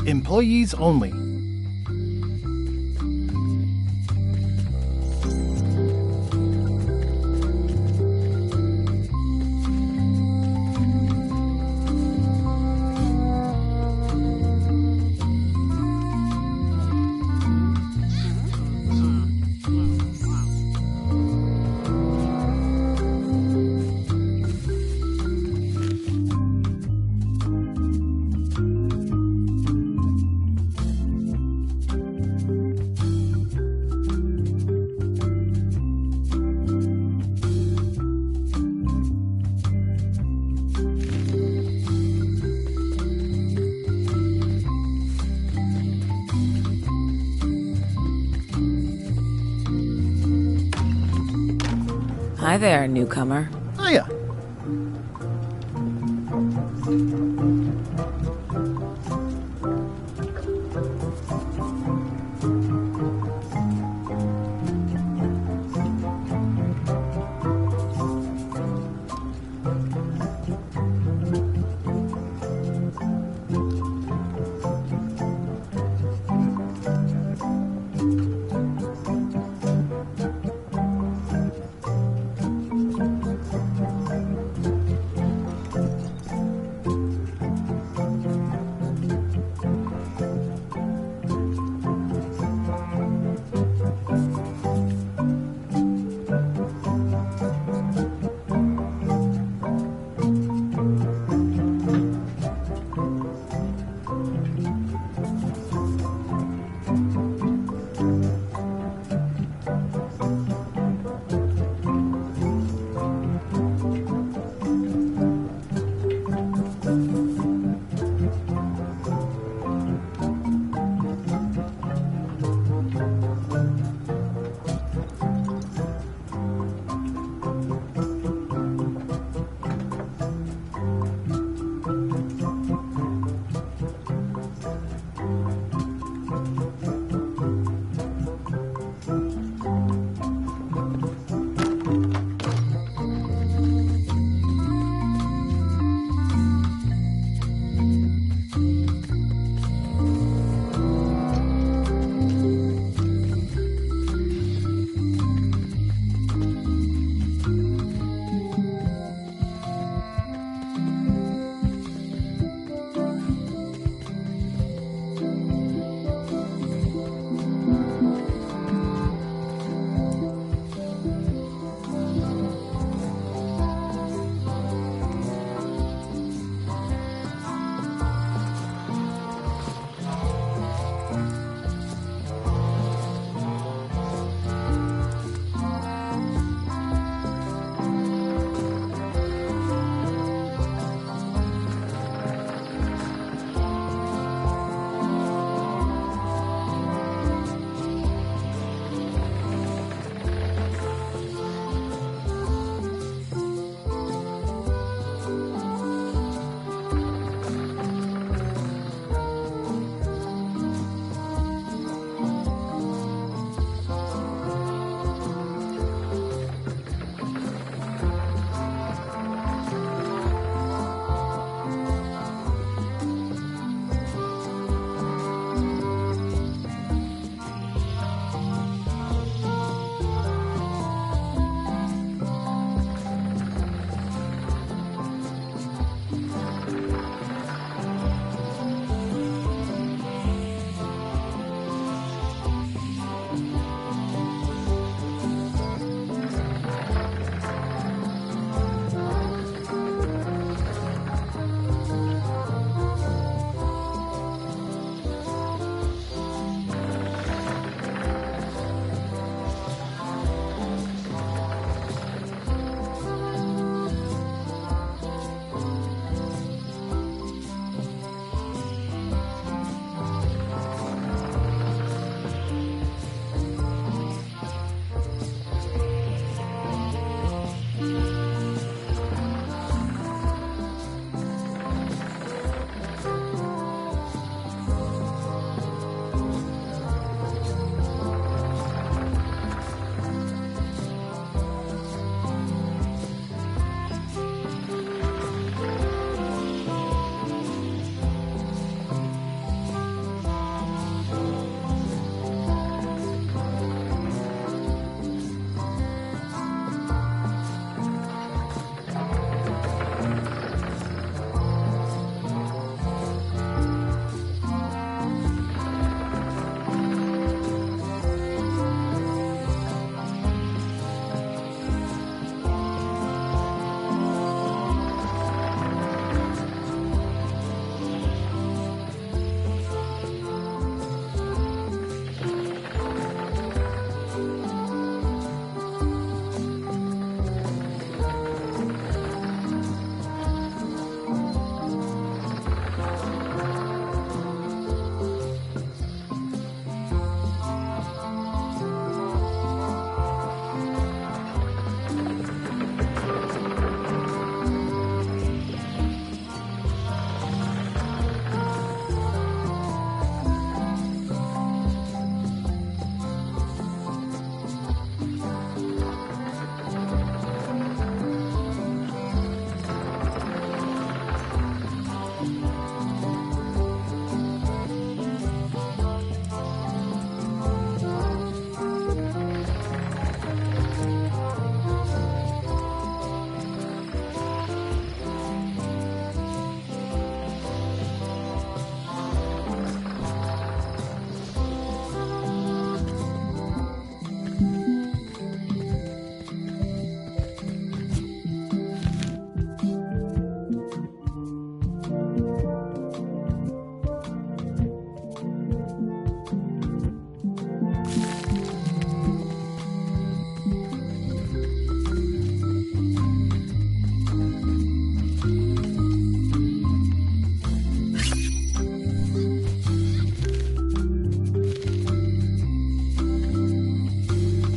Employees only. Hi there, newcomer. Hiya.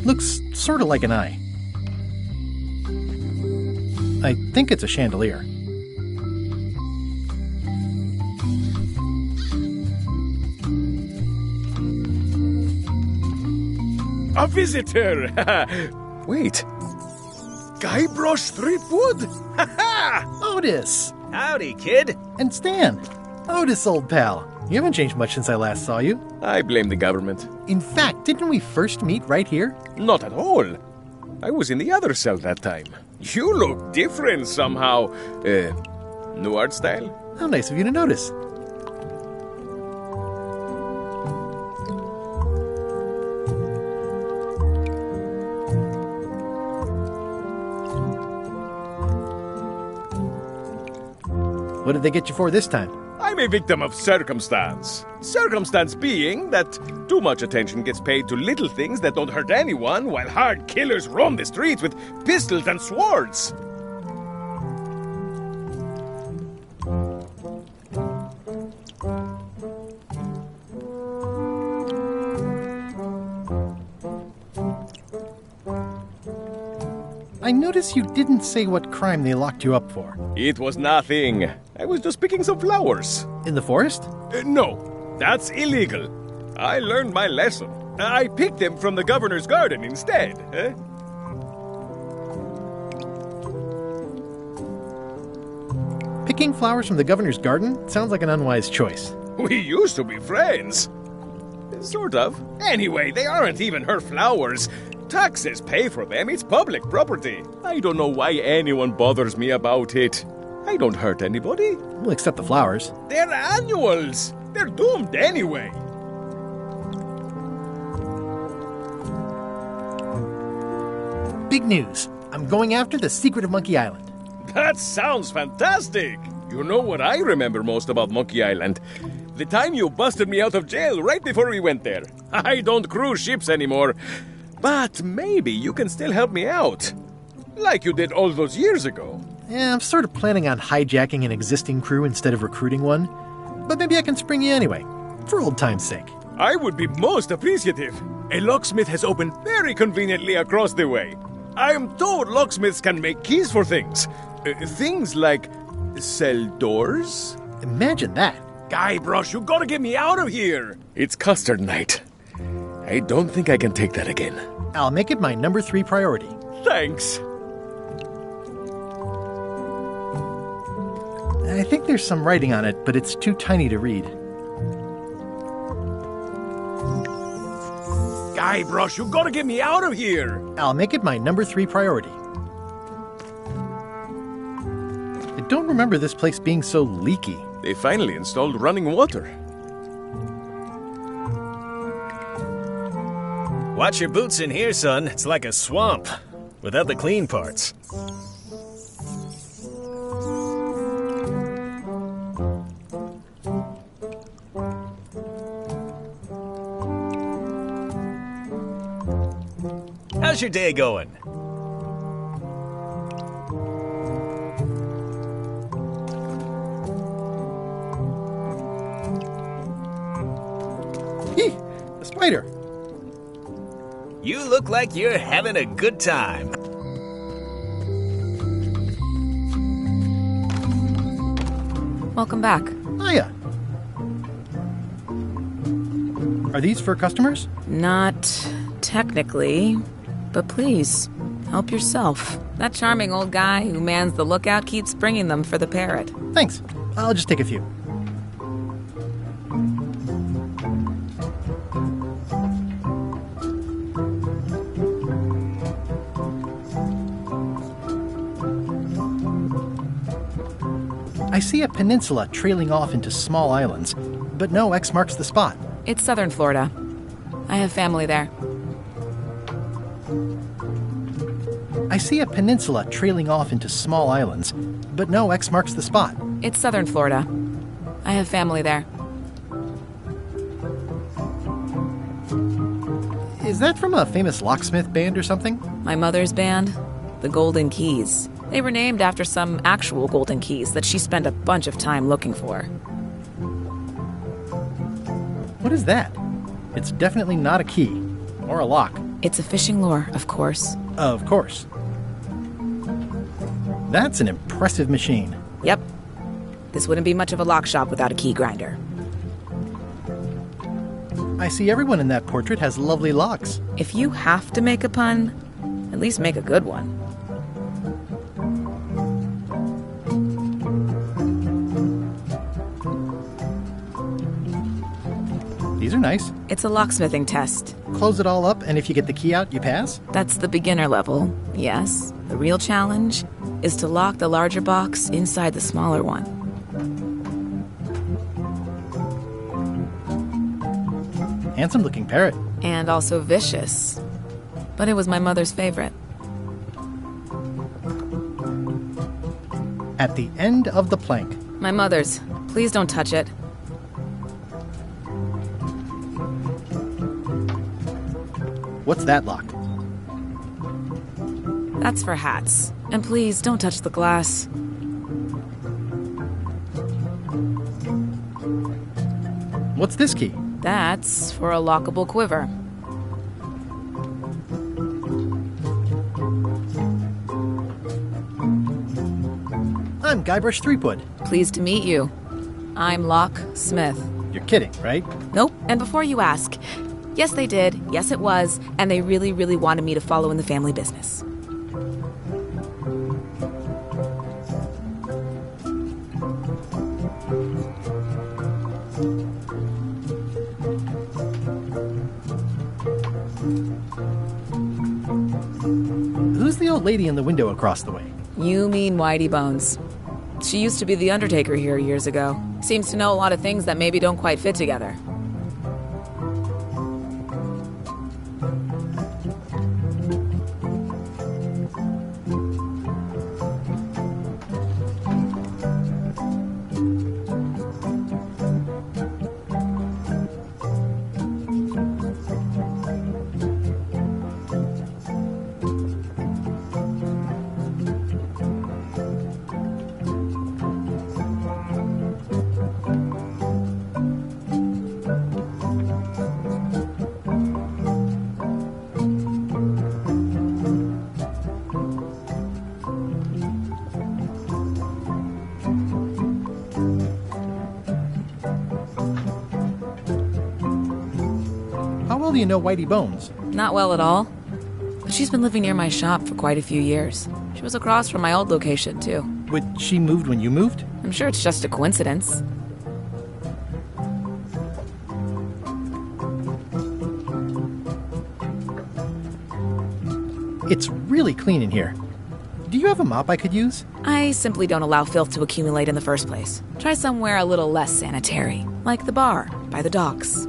Looks sort of like an eye. I think it's a chandelier. A visitor! Wait. Guybrush Threepwood? Otis! Howdy, kid. And Stan! Otis, old pal. You haven't changed much since I last saw you. I blame the government. In fact, didn't we first meet right here? Not at all. I was in the other cell that time. You look different somehow. New art style? How nice of you to notice. What did they get you for this time? I'm a victim of circumstance. Circumstance being that too much attention gets paid to little things that don't hurt anyone, while hard killers roam the streets with pistols and swords. I notice you didn't say what crime they locked you up for. It was nothing. I was just picking some flowers. In the forest? No, that's illegal. I learned my lesson. I picked them from the governor's garden instead. Picking flowers from the governor's garden sounds like an unwise choice. We used to be friends. Sort of. Anyway, they aren't even her flowers. Taxes pay for them. It's public property. I don't know why anyone bothers me about it. I don't hurt anybody. We'll accept the flowers. They're annuals. They're doomed anyway. Big news. I'm going after the secret of Monkey Island. That sounds fantastic. You know what I remember most about Monkey Island? The time you busted me out of jail right before we went there. I don't cruise ships anymore. But maybe you can still help me out. Like you did all those years ago. Yeah, I'm sort of planning on hijacking an existing crew instead of recruiting one. But maybe I can spring you anyway, for old time's sake. I would be most appreciative. A locksmith has opened very conveniently across the way. I am told locksmiths can make keys for things. Things like cell doors. Imagine that. Guybrush, you gotta get me out of here. It's custard night. I don't think I can take that again. I'll make it my number 3 priority. Thanks. I think there's some writing on it, but it's too tiny to read. Guybrush, you gotta get me out of here. I'll make it my number 3 priority. I don't remember this place being so leaky. They finally installed running water. Watch your boots in here, son. It's like a swamp, without the clean parts. How's your day going? Hee! A spider! You look like you're having a good time. Welcome back. Hiya! Are these for customers? Not technically, but please, help yourself. That charming old guy who mans the lookout keeps bringing them for the parrot. Thanks. I'll just take a few. I see a peninsula trailing off into small islands, but no X marks the spot. It's southern Florida. I have family there. I see a peninsula trailing off into small islands, but no X marks the spot. It's southern Florida. I have family there. Is that from a famous locksmith band or something? My mother's band, the Golden Keys. They were named after some actual golden keys that she spent a bunch of time looking for. What is that? It's definitely not a key. Or a lock. It's a fishing lure, of course. Of course. That's an impressive machine. Yep. This wouldn't be much of a lock shop without a key grinder. I see everyone in that portrait has lovely locks. If you have to make a pun, at least make a good one. These are nice. It's a locksmithing test. Close it all up, and if you get the key out, you pass? That's the beginner level, yes. The real challenge is to lock the larger box inside the smaller one. Handsome-looking parrot. And also vicious. But it was my mother's favorite. At the end of the plank. My mother's. Please don't touch it. What's that lock? That's for hats. And please don't touch the glass. What's this key? That's for a lockable quiver. I'm Guybrush Threepwood. Pleased to meet you. I'm Lock Smith. You're kidding, right? Nope. And before you ask, yes, they did. Yes, it was. And they really, really wanted me to follow in the family business. Who's the old lady in the window across the way? You mean Whitey Bones. She used to be the Undertaker here years ago. Seems to know a lot of things that maybe don't quite fit together. How well do you know Whitey Bones? Not well at all. But she's been living near my shop for quite a few years. She was across from my old location, too. But she moved when you moved? I'm sure it's just a coincidence. It's really clean in here. Do you have a mop I could use? I simply don't allow filth to accumulate in the first place. Try somewhere a little less sanitary, like the bar by the docks.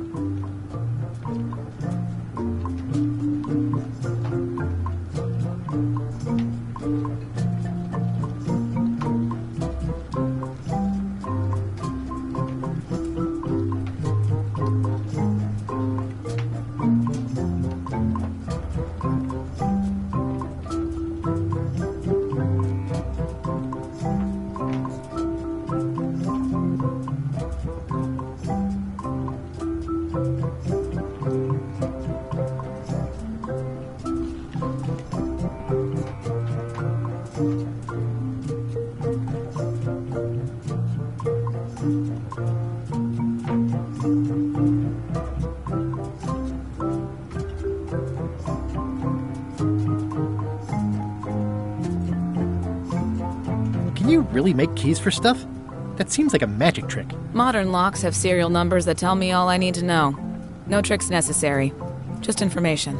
Can you really make keys for stuff? That seems like a magic trick. Modern locks have serial numbers that tell me all I need to know. No tricks necessary. Just information.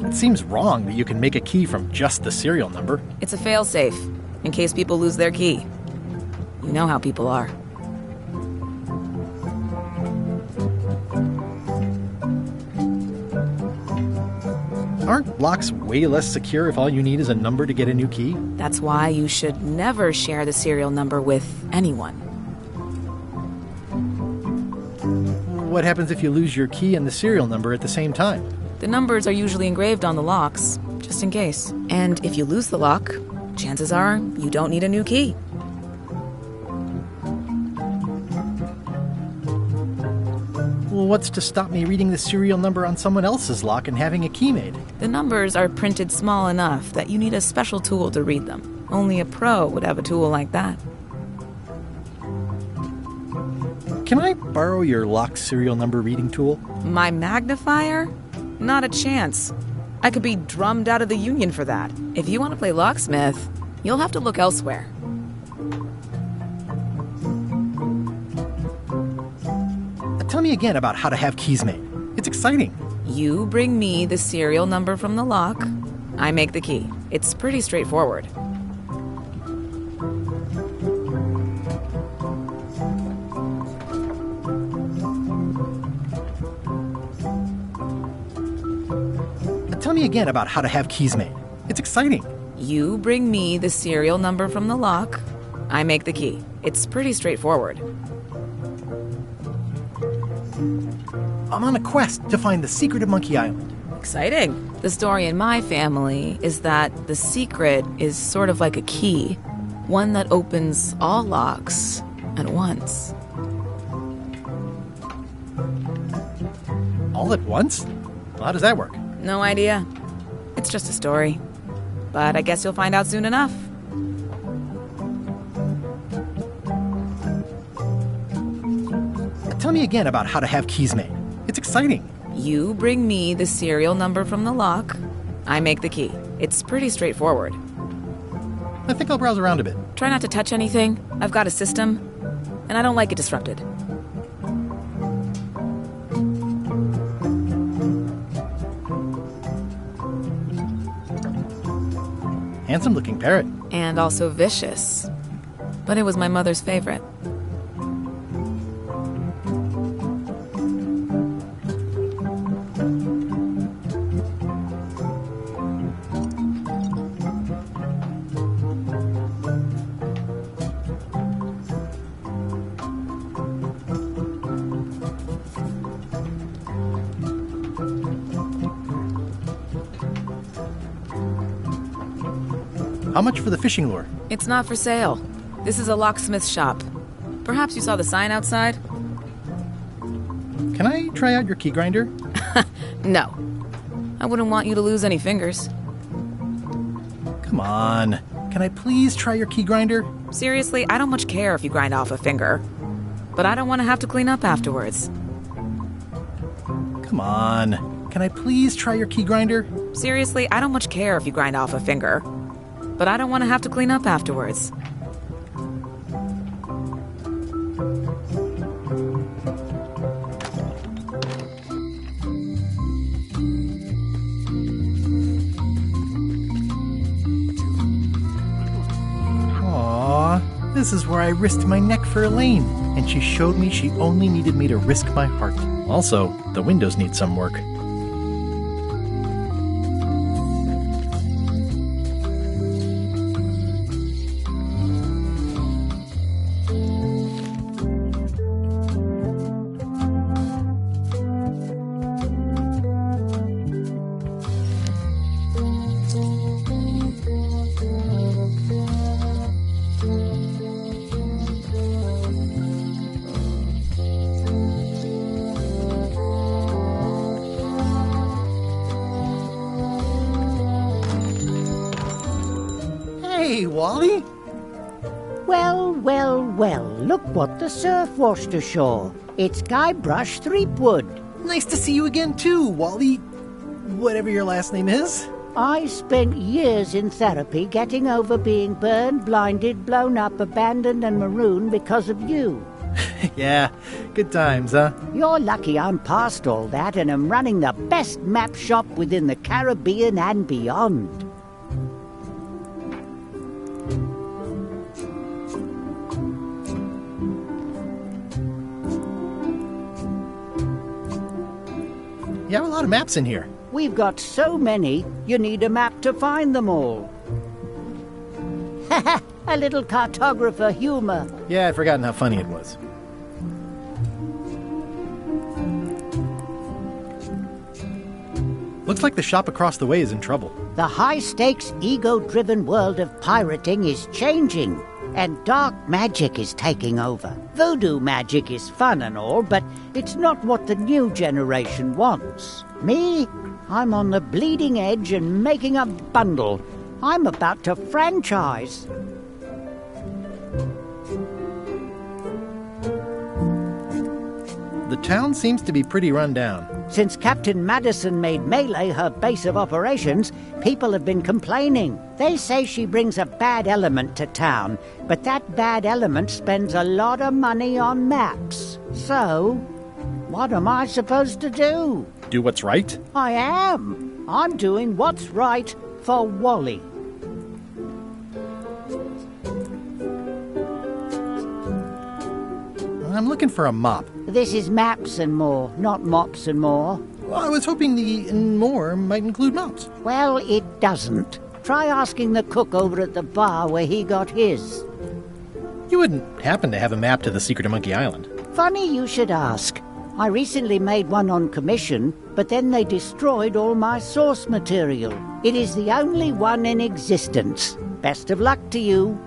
It seems wrong that you can make a key from just the serial number. It's a failsafe, in case people lose their key. You know how people are. Aren't locks way less secure if all you need is a number to get a new key? That's why you should never share the serial number with anyone. What happens if you lose your key and the serial number at the same time? The numbers are usually engraved on the locks, just in case. And if you lose the lock, chances are you don't need a new key. Well, what's to stop me reading the serial number on someone else's lock and having a key made? The numbers are printed small enough that you need a special tool to read them. Only a pro would have a tool like that. Can I borrow your lock serial number reading tool? My magnifier? Not a chance. I could be drummed out of the union for that. If you want to play locksmith, you'll have to look elsewhere. Tell me again about how to have keys made. It's exciting. You bring me the serial number from the lock. I make the key. It's pretty straightforward. Tell me again about how to have keys made. It's exciting. You bring me the serial number from the lock. I make the key. It's pretty straightforward. I'm on a quest to find the secret of Monkey Island. Exciting. The story in my family is that the secret is sort of like a key, one that opens all locks at once. All at once? Well, how does that work? No idea. It's just a story. But I guess you'll find out soon enough. Tell me again about how to have keys made. It's exciting. You bring me the serial number from the lock. I make the key. It's pretty straightforward. I think I'll browse around a bit. Try not to touch anything. I've got a system, and I don't like it disrupted. Handsome-looking parrot. And also vicious. But it was my mother's favorite. How much for the fishing lure? It's not for sale. This is a locksmith shop. Perhaps you saw the sign outside? Can I try out your key grinder? No. I wouldn't want you to lose any fingers. Come on. Can I please try your key grinder? Seriously, I don't much care if you grind off a finger. But I don't want to have to clean up afterwards. Come on. Can I please try your key grinder? Seriously, I don't much care if you grind off a finger. But I don't want to have to clean up afterwards. Aww, this is where I risked my neck for Elaine, and she showed me she only needed me to risk my heart. Also, the windows need some work. Hey, Wally! Well, look what the surf washed ashore. It's Guybrush Threepwood. Nice to see you again, too, Wally. Whatever your last name is. I spent years in therapy getting over being burned, blinded, blown up, abandoned, and marooned because of you. Yeah, good times, huh? You're lucky I'm past all that and am running the best map shop within the Caribbean and beyond. You have a lot of maps in here. We've got so many, you need a map to find them all. A little cartographer humor. Yeah, I'd forgotten how funny it was. Looks like the shop across the way is in trouble. The high-stakes, ego-driven world of pirating is changing. and dark magic is taking over. Voodoo magic is fun and all, but it's not what the new generation wants. Me? I'm on the bleeding edge and making a bundle. I'm about to franchise. The town seems to be pretty run down. Since Captain Madison made Melee her base of operations, people have been complaining. They say she brings a bad element to town, but that bad element spends a lot of money on maps. So, what am I supposed to do? Do what's right? I am. I'm doing what's right for Wally. I'm looking for a mop. This is Maps and More, not Mops and More. Well, I was hoping the and more might include mops. Well, it doesn't. Try asking the cook over at the bar where he got his. You wouldn't happen to have a map to the secret of Monkey Island. Funny you should ask. I recently made one on commission, but then they destroyed all my source material. It is the only one in existence. Best of luck to you.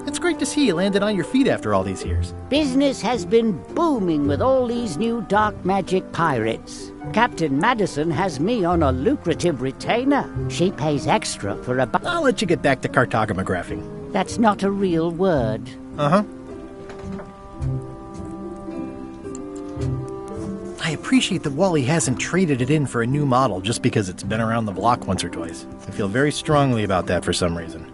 It's great to see you landed on your feet after all these years. Business has been booming with all these new dark magic pirates. Captain Madison has me on a lucrative retainer. She pays extra for a I'll let you get back to cartographing. That's not a real word. Uh-huh. I appreciate that Wally hasn't traded it in for a new model just because it's been around the block once or twice. I feel very strongly about that for some reason.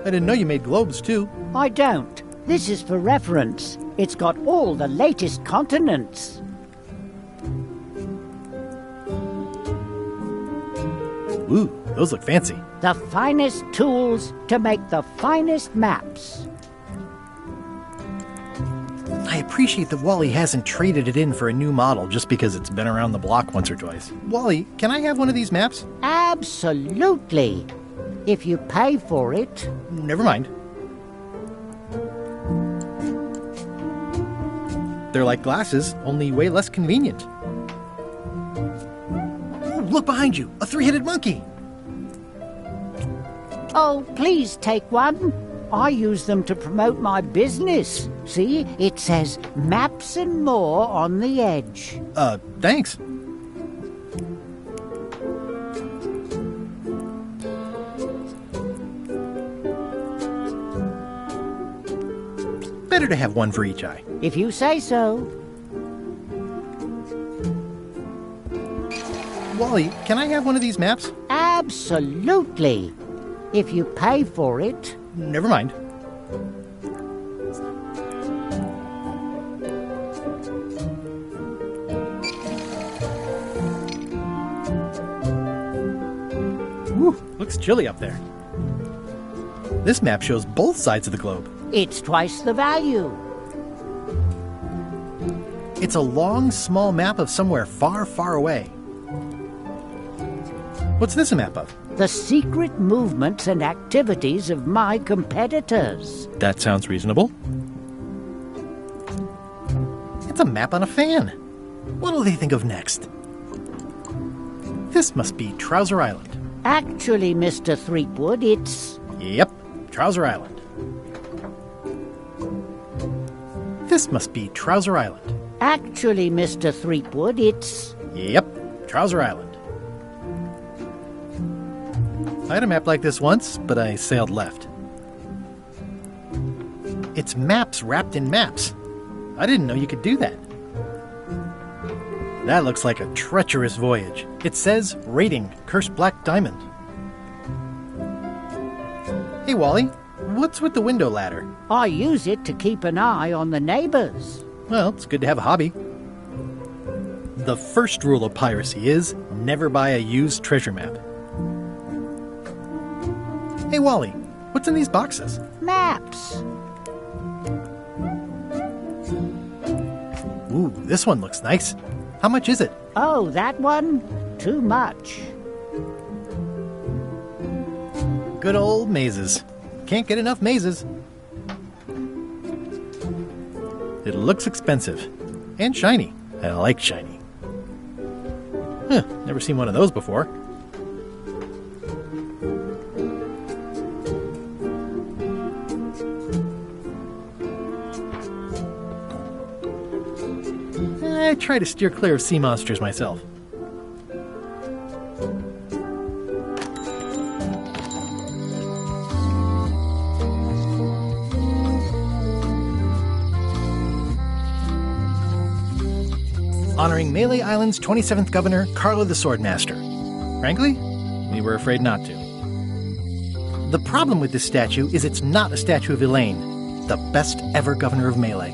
I didn't know you made globes, too. I don't. This is for reference. It's got all the latest continents. Ooh, those look fancy. The finest tools to make the finest maps. I appreciate that Wally hasn't traded it in for a new model just because it's been around the block once or twice. Wally, can I have one of these maps? Absolutely. If you pay for it. Never mind. They're like glasses, only way less convenient. Ooh, look behind you! A three-headed monkey! Oh, please take one. I use them to promote my business. See, it says Maps and More on the edge. Thanks. Better to have one for each eye. If you say so. Wally, can I have one of these maps? Absolutely. If you pay for it. Never mind. Whew, looks chilly up there. This map shows both sides of the globe. It's twice the value. It's a long, small map of somewhere far, far away. What's this a map of? The secret movements and activities of my competitors. That sounds reasonable. It's a map on a fan. What'll they think of next? This must be Trouser Island. Actually, Mr. Threepwood, it's... Yep, Trouser Island. This must be Trouser Island. Actually, Mr. Threepwood, it's... Yep, Trouser Island. I had a map like this once, but I sailed left. It's maps wrapped in maps. I didn't know you could do that. That looks like a treacherous voyage. It says, rating, Cursed Black Diamond. Hey, Wally, what's with the window ladder? I use it to keep an eye on the neighbors. Well, it's good to have a hobby. The first rule of piracy is never buy a used treasure map. Hey, Wally, what's in these boxes? Maps. Ooh, this one looks nice. How much is it? Oh, that one? Too much. Good old mazes. Can't get enough mazes. It looks expensive. And shiny. I like shiny. Huh, never seen one of those before. I try to steer clear of sea monsters myself. Honoring Melee Island's 27th governor, Carla the Swordmaster. Frankly, we were afraid not to. The problem with this statue is it's not a statue of Elaine, the best ever governor of Melee.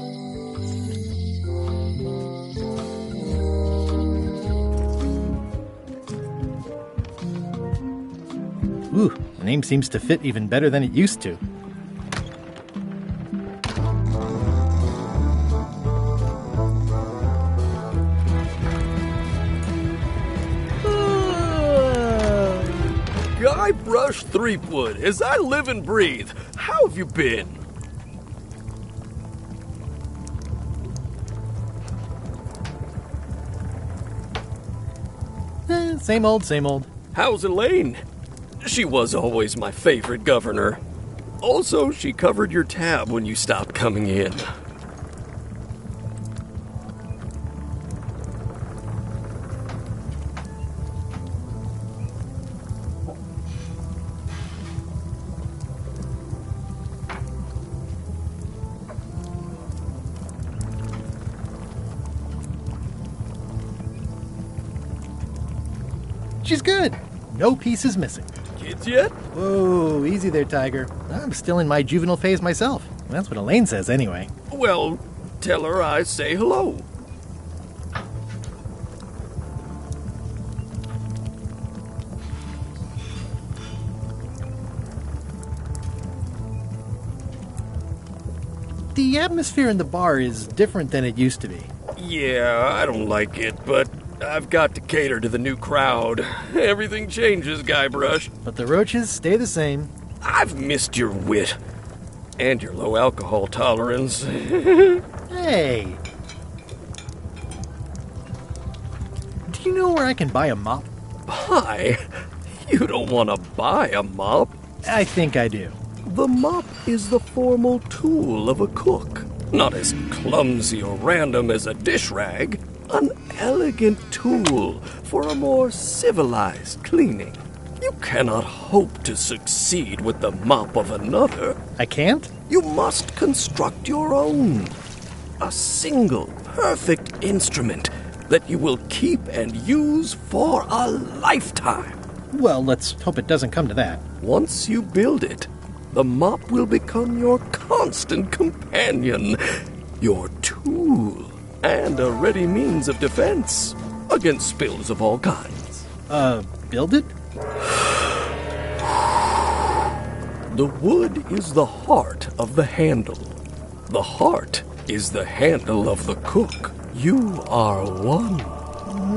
Ooh, the name seems to fit even better than it used to. Guybrush Threepwood, as I live and breathe, how have you been? Same old, same old. How's Elaine? She was always my favorite governor. Also, she covered your tab when you stopped coming in. She's good. No piece is missing. Kids yet? Whoa, easy there, Tiger. I'm still in my juvenile phase myself. That's what Elaine says anyway. Well, tell her I say hello. The atmosphere in the bar is different than it used to be. Yeah, I don't like it, but I've got to cater to the new crowd. Everything changes, Guybrush. But the roaches stay the same. I've missed your wit. And your low alcohol tolerance. Hey! Do you know where I can buy a mop? Buy? You don't want to buy a mop. I think I do. The mop is the formal tool of a cook. Not as clumsy or random as a dish rag. An elegant tool for a more civilized cleaning. You cannot hope to succeed with the mop of another. I can't? You must construct your own. A single, perfect instrument that you will keep and use for a lifetime. Well, let's hope it doesn't come to that. Once you build it, the mop will become your constant companion, your tool, and a ready means of defense against spills of all kinds. Build it? The wood is the heart of the handle. The heart is the handle of the cook. You are one.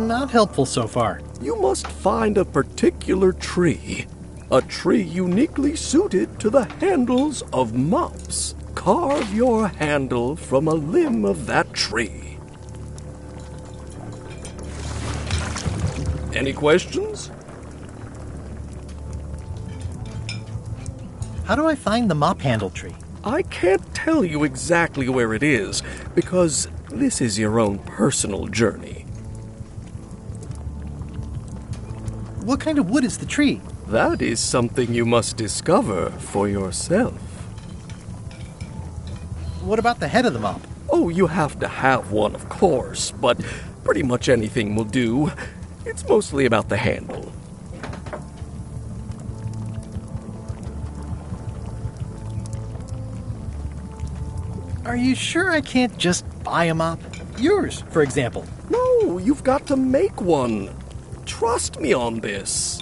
Not helpful so far. You must find a particular tree. A tree uniquely suited to the handles of mops. Carve your handle from a limb of that tree. Any questions? How do I find the mop handle tree? I can't tell you exactly where it is, because this is your own personal journey. What kind of wood is the tree? That is something you must discover for yourself. What about the head of the mop? Oh, you have to have one, of course, but pretty much anything will do. It's mostly about the handle. Are you sure I can't just buy a mop? Yours, for example. No, you've got to make one. Trust me on this.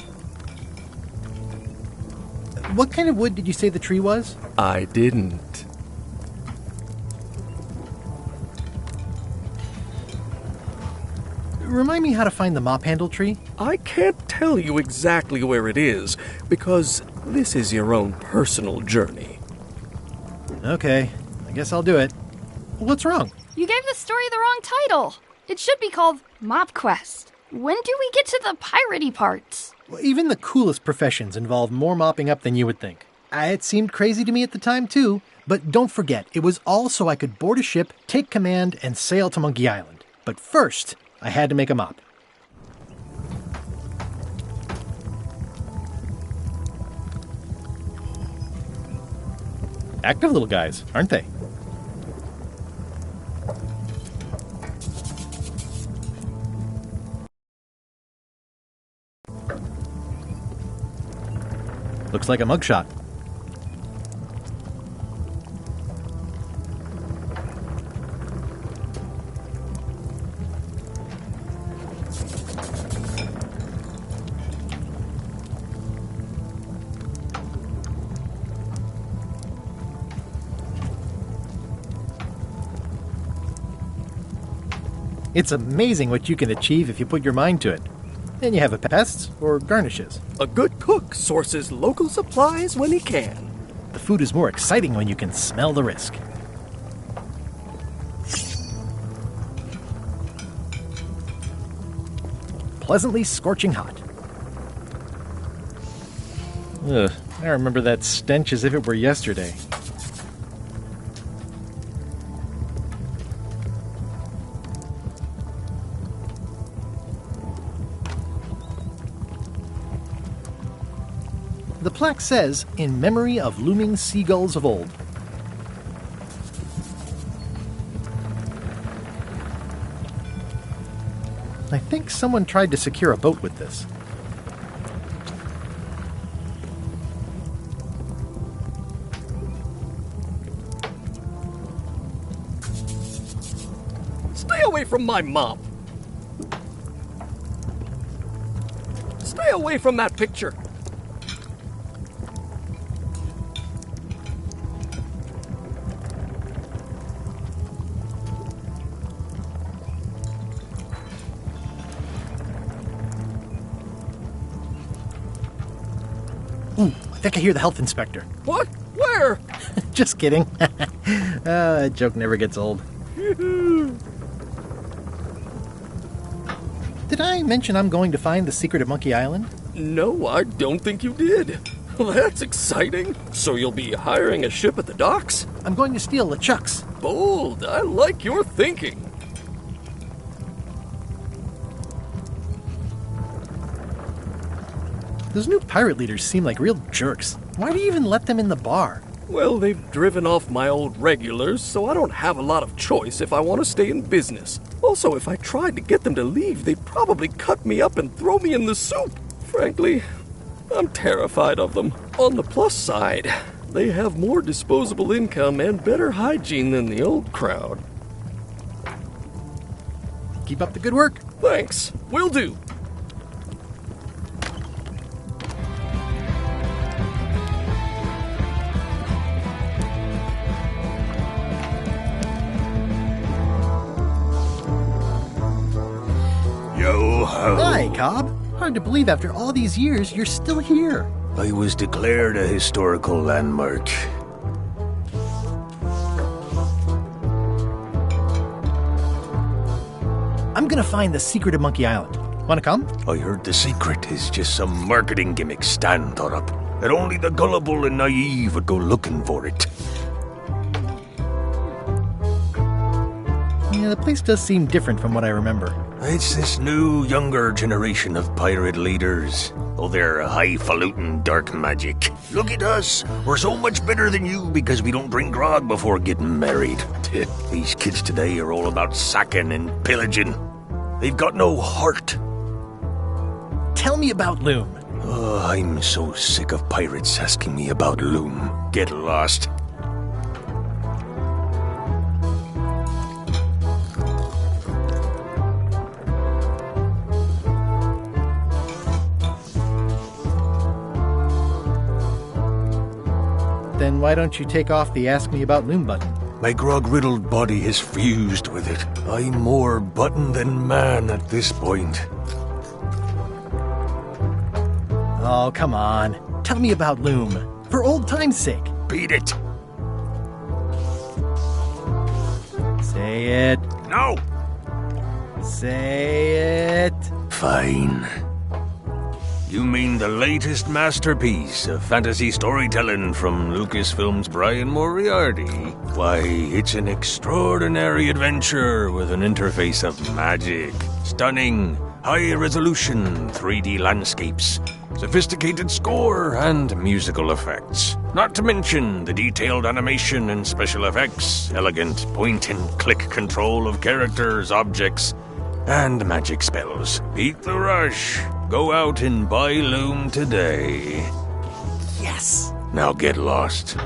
What kind of wood did you say the tree was? I didn't. Remind me how to find the mop handle tree? I can't tell you exactly where it is, because this is your own personal journey. Okay, I guess I'll do it. What's wrong? You gave the story the wrong title. It should be called Mop Quest. When do we get to the piratey parts? Well, even the coolest professions involve more mopping up than you would think. It seemed crazy to me at the time, too. But don't forget, it was all so I could board a ship, take command, and sail to Monkey Island. But first, I had to make a mop. Active little guys, aren't they? Looks like a mugshot. It's amazing what you can achieve if you put your mind to it. Then you have pests or garnishes. A good cook sources local supplies when he can. The food is more exciting when you can smell the risk. Pleasantly scorching hot. Ugh, I remember that stench as if it were yesterday. The plaque says, "In memory of looming seagulls of old." I think someone tried to secure a boat with this. Stay away from my mop. Stay away from that picture. Ooh, I think I hear the health inspector. What? Where? Just kidding. That joke never gets old. Did I mention I'm going to find the secret of Monkey Island? No, I don't think you did. Well, that's exciting. So you'll be hiring a ship at the docks? I'm going to steal LeChuck's. Bold. I like your thinking. Those new pirate leaders seem like real jerks. Why do you even let them in the bar? Well, they've driven off my old regulars, so I don't have a lot of choice if I want to stay in business. Also, if I tried to get them to leave, they'd probably cut me up and throw me in the soup. Frankly, I'm terrified of them. On the plus side, they have more disposable income and better hygiene than the old crowd. Keep up the good work. Thanks. Will do. Hi, Cobb. Hard to believe after all these years you're still here. I was declared a historical landmark. I'm gonna find the secret of Monkey Island. Wanna come? I heard the secret is just some marketing gimmick Stan thought up, that only the gullible and naive would go looking for it. Yeah, the place does seem different from what I remember. It's this new, younger generation of pirate leaders. Oh, they're highfalutin dark magic. Look at us. We're so much better than you because we don't drink grog before getting married. These kids today are all about sacking and pillaging. They've got no heart. Tell me about Loom. Oh, I'm so sick of pirates asking me about Loom. Get lost. Then why don't you take off the Ask Me About Loom button? My grog-riddled body is fused with it. I'm more button than man at this point. Oh, come on. Tell me about Loom. For old time's sake. Beat it. Say Say it. No! Say it. Fine. You mean the latest masterpiece of fantasy storytelling from Lucasfilm's Brian Moriarty? Why, it's an extraordinary adventure with an interface of magic, stunning, high-resolution 3D landscapes, sophisticated score, and musical effects. Not to mention the detailed animation and special effects, elegant point-and-click control of characters, objects, and magic spells. Beat the rush. Go out and buy Loom today. Yes! Now get lost.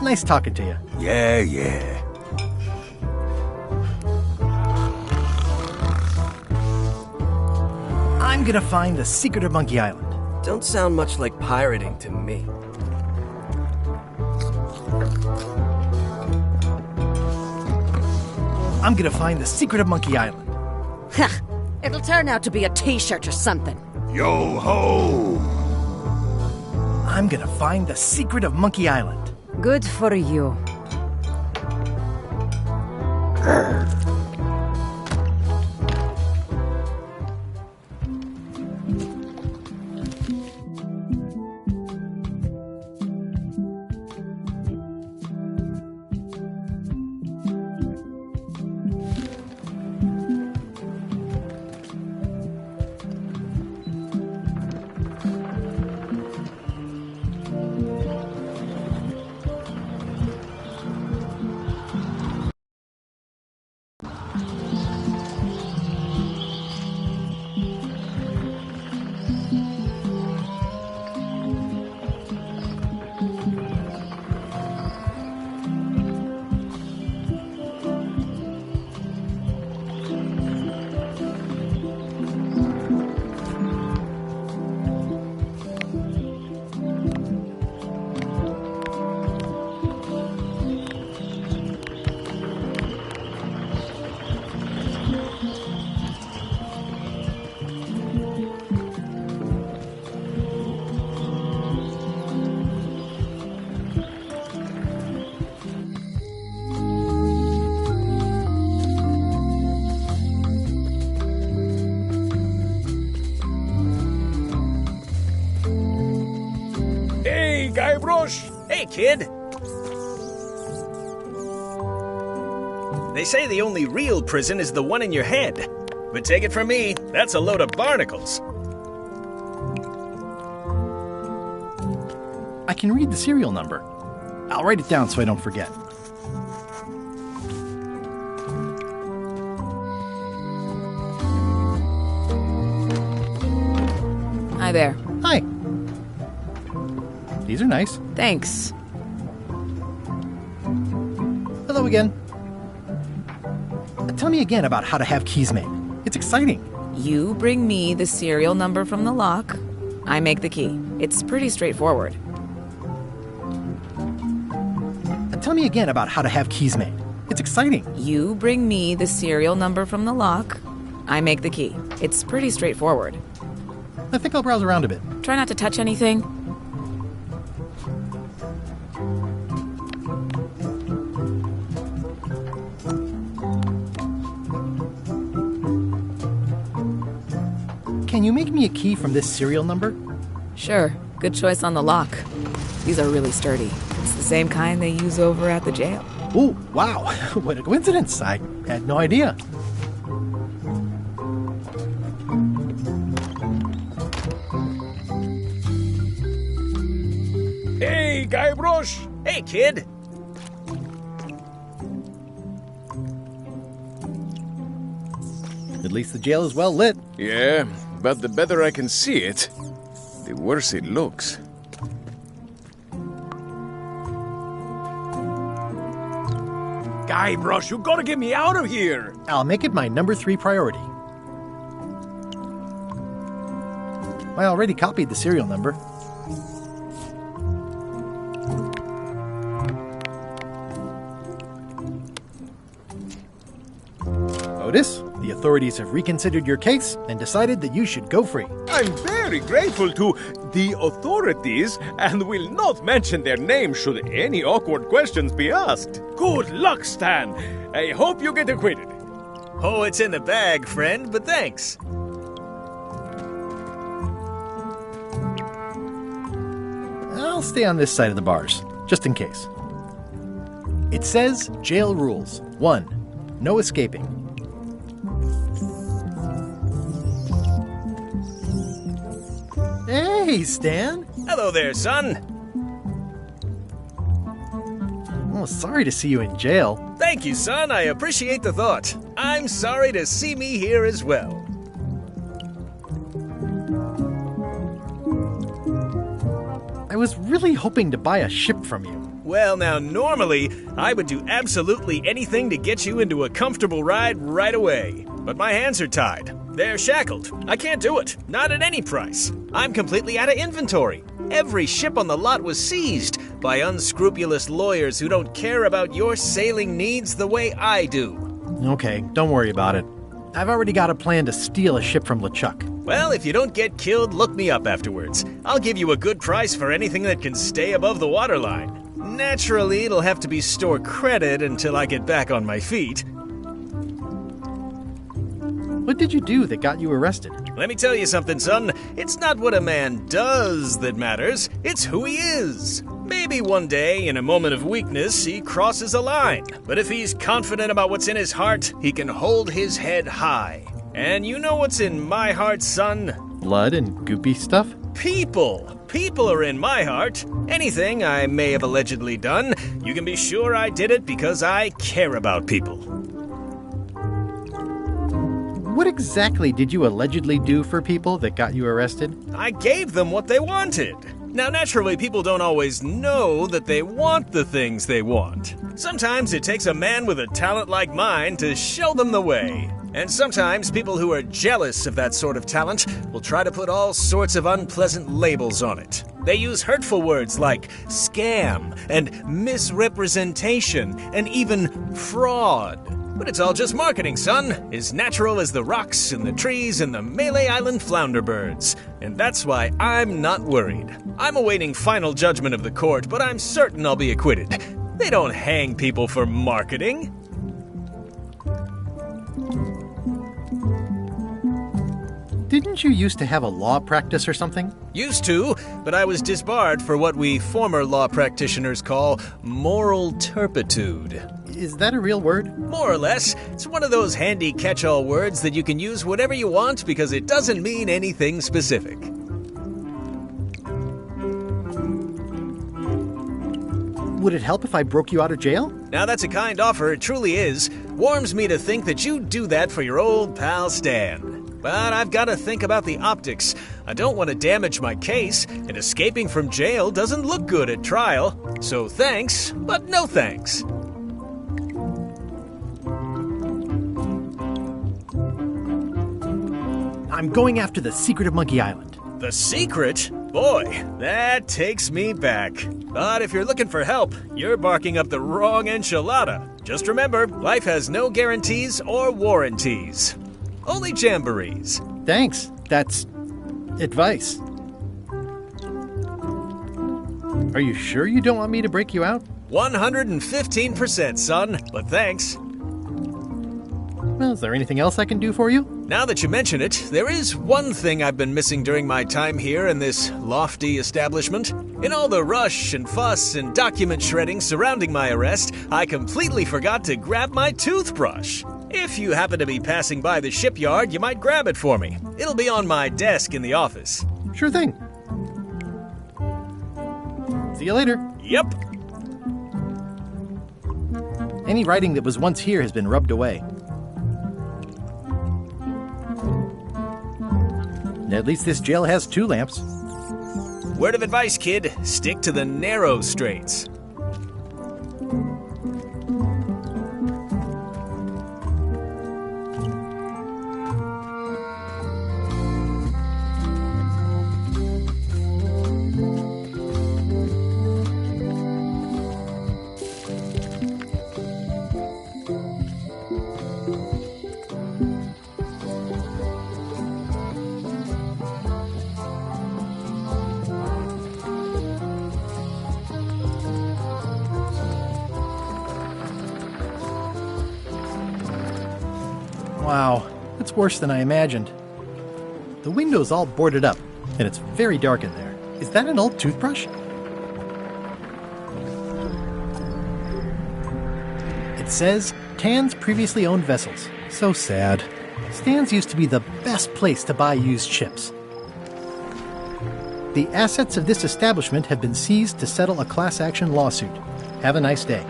Nice talking to you. Yeah. I'm gonna find the secret of Monkey Island. Don't sound much like pirating to me. I'm gonna find the secret of Monkey Island. Ha! It'll turn out to be a t-shirt or something. Yo ho! I'm gonna find the secret of Monkey Island. Good for you. Hey, kid! They say the only real prison is the one in your head. But take it from me, that's a load of barnacles. I can read the serial number. I'll write it down so I don't forget. Hi there. Hi. These are nice. Thanks. Hello again. Tell me again about how to have keys made. It's exciting. You bring me the serial number from the lock. I make the key. It's pretty straightforward. Tell me again about how to have keys made. It's exciting. You bring me the serial number from the lock. I make the key. It's pretty straightforward. I think I'll browse around a bit. Try not to touch anything. Can you make me a key from this serial number? Sure. Good choice on the lock. These are really sturdy. It's the same kind they use over at the jail. Ooh, wow. What a coincidence. I had no idea. Hey, Guybrush! Hey, kid! At least the jail is well lit. Yeah, but the better I can see it, the worse it looks. Guybrush, you gotta get me out of here! I'll make it my number 3 priority. I already copied the serial number. Otis, the authorities have reconsidered your case and decided that you should go free. I'm very grateful to the authorities and will not mention their name should any awkward questions be asked. Good luck, Stan. I hope you get acquitted. Oh, it's in the bag, friend, but thanks. I'll stay on this side of the bars, just in case. It says jail rules. 1. No escaping. Hey, Stan. Hello there, son. Oh, sorry to see you in jail. Thank you, son. I appreciate the thought. I'm sorry to see me here as well. I was really hoping to buy a ship from you. Well, now, normally, I would do absolutely anything to get you into a comfortable ride right away. But my hands are tied. They're shackled. I can't do it. Not at any price. I'm completely out of inventory. Every ship on the lot was seized by unscrupulous lawyers who don't care about your sailing needs the way I do. Okay, don't worry about it. I've already got a plan to steal a ship from LeChuck. Well, if you don't get killed, look me up afterwards. I'll give you a good price for anything that can stay above the waterline. Naturally, it'll have to be store credit until I get back on my feet. What did you do that got you arrested? Let me tell you something, son. It's not what a man does that matters, it's who he is. Maybe one day, in a moment of weakness, he crosses a line. But if he's confident about what's in his heart, he can hold his head high. And you know what's in my heart, son? Blood and goopy stuff? People. People are in my heart. Anything I may have allegedly done, you can be sure I did it because I care about people. What exactly did you allegedly do for people that got you arrested? I gave them what they wanted. Now, naturally, people don't always know that they want the things they want. Sometimes it takes a man with a talent like mine to show them the way. And sometimes people who are jealous of that sort of talent will try to put all sorts of unpleasant labels on it. They use hurtful words like scam and misrepresentation and even fraud. But it's all just marketing, son. As natural as the rocks and the trees and the Melee Island flounderbirds. And that's why I'm not worried. I'm awaiting final judgment of the court, but I'm certain I'll be acquitted. They don't hang people for marketing. Didn't you used to have a law practice or something? Used to, but I was disbarred for what we former law practitioners call moral turpitude. Is that a real word? More or less. It's one of those handy catch-all words that you can use whatever you want because it doesn't mean anything specific. Would it help if I broke you out of jail? Now that's a kind offer, it truly is. Warms me to think that you'd do that for your old pal Stan. But I've got to think about the optics. I don't want to damage my case, and escaping from jail doesn't look good at trial. So thanks, but no thanks. I'm going after the secret of Monkey Island. The secret? Boy, that takes me back. But if you're looking for help, you're barking up the wrong enchilada. Just remember, life has no guarantees or warranties. Only jamborees. Thanks. That's advice. Are you sure you don't want me to break you out? 115%, son, but thanks. Well, is there anything else I can do for you? Now that you mention it, there is one thing I've been missing during my time here in this lofty establishment. In all the rush and fuss and document shredding surrounding my arrest, I completely forgot to grab my toothbrush. If you happen to be passing by the shipyard, you might grab it for me. It'll be on my desk in the office. Sure thing. See you later. Yep. Any writing that was once here has been rubbed away. At least this jail has 2 lamps. Word of advice, kid. Stick to the narrow straights. Wow, it's worse than I imagined. The window's all boarded up, and it's very dark in there. Is that an old toothbrush? It says, Tan's previously owned vessels. So sad. Stan's used to be the best place to buy used ships. The assets of this establishment have been seized to settle a class action lawsuit. Have a nice day.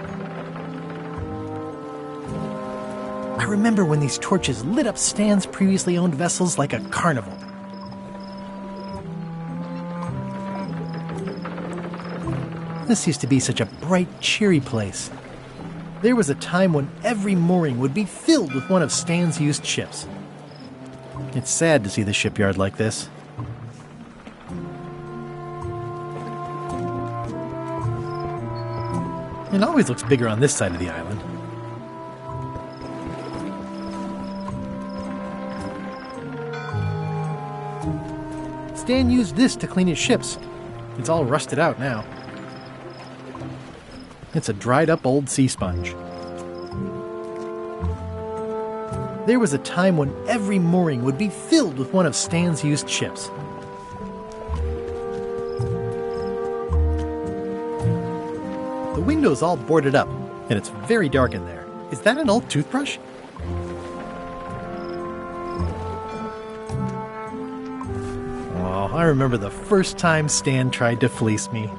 I remember when these torches lit up Stan's previously owned vessels like a carnival. This used to be such a bright, cheery place. There was a time when every mooring would be filled with one of Stan's used ships. It's sad to see the shipyard like this. It always looks bigger on this side of the island. Stan used this to clean his ships. It's all rusted out now. It's a dried-up old sea sponge. There was a time when every mooring would be filled with one of Stan's used ships. The window's all boarded up, and it's very dark in there. Is that an old toothbrush? Oh, I remember the first time Stan tried to fleece me.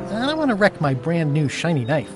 I don't want to wreck my brand new shiny knife.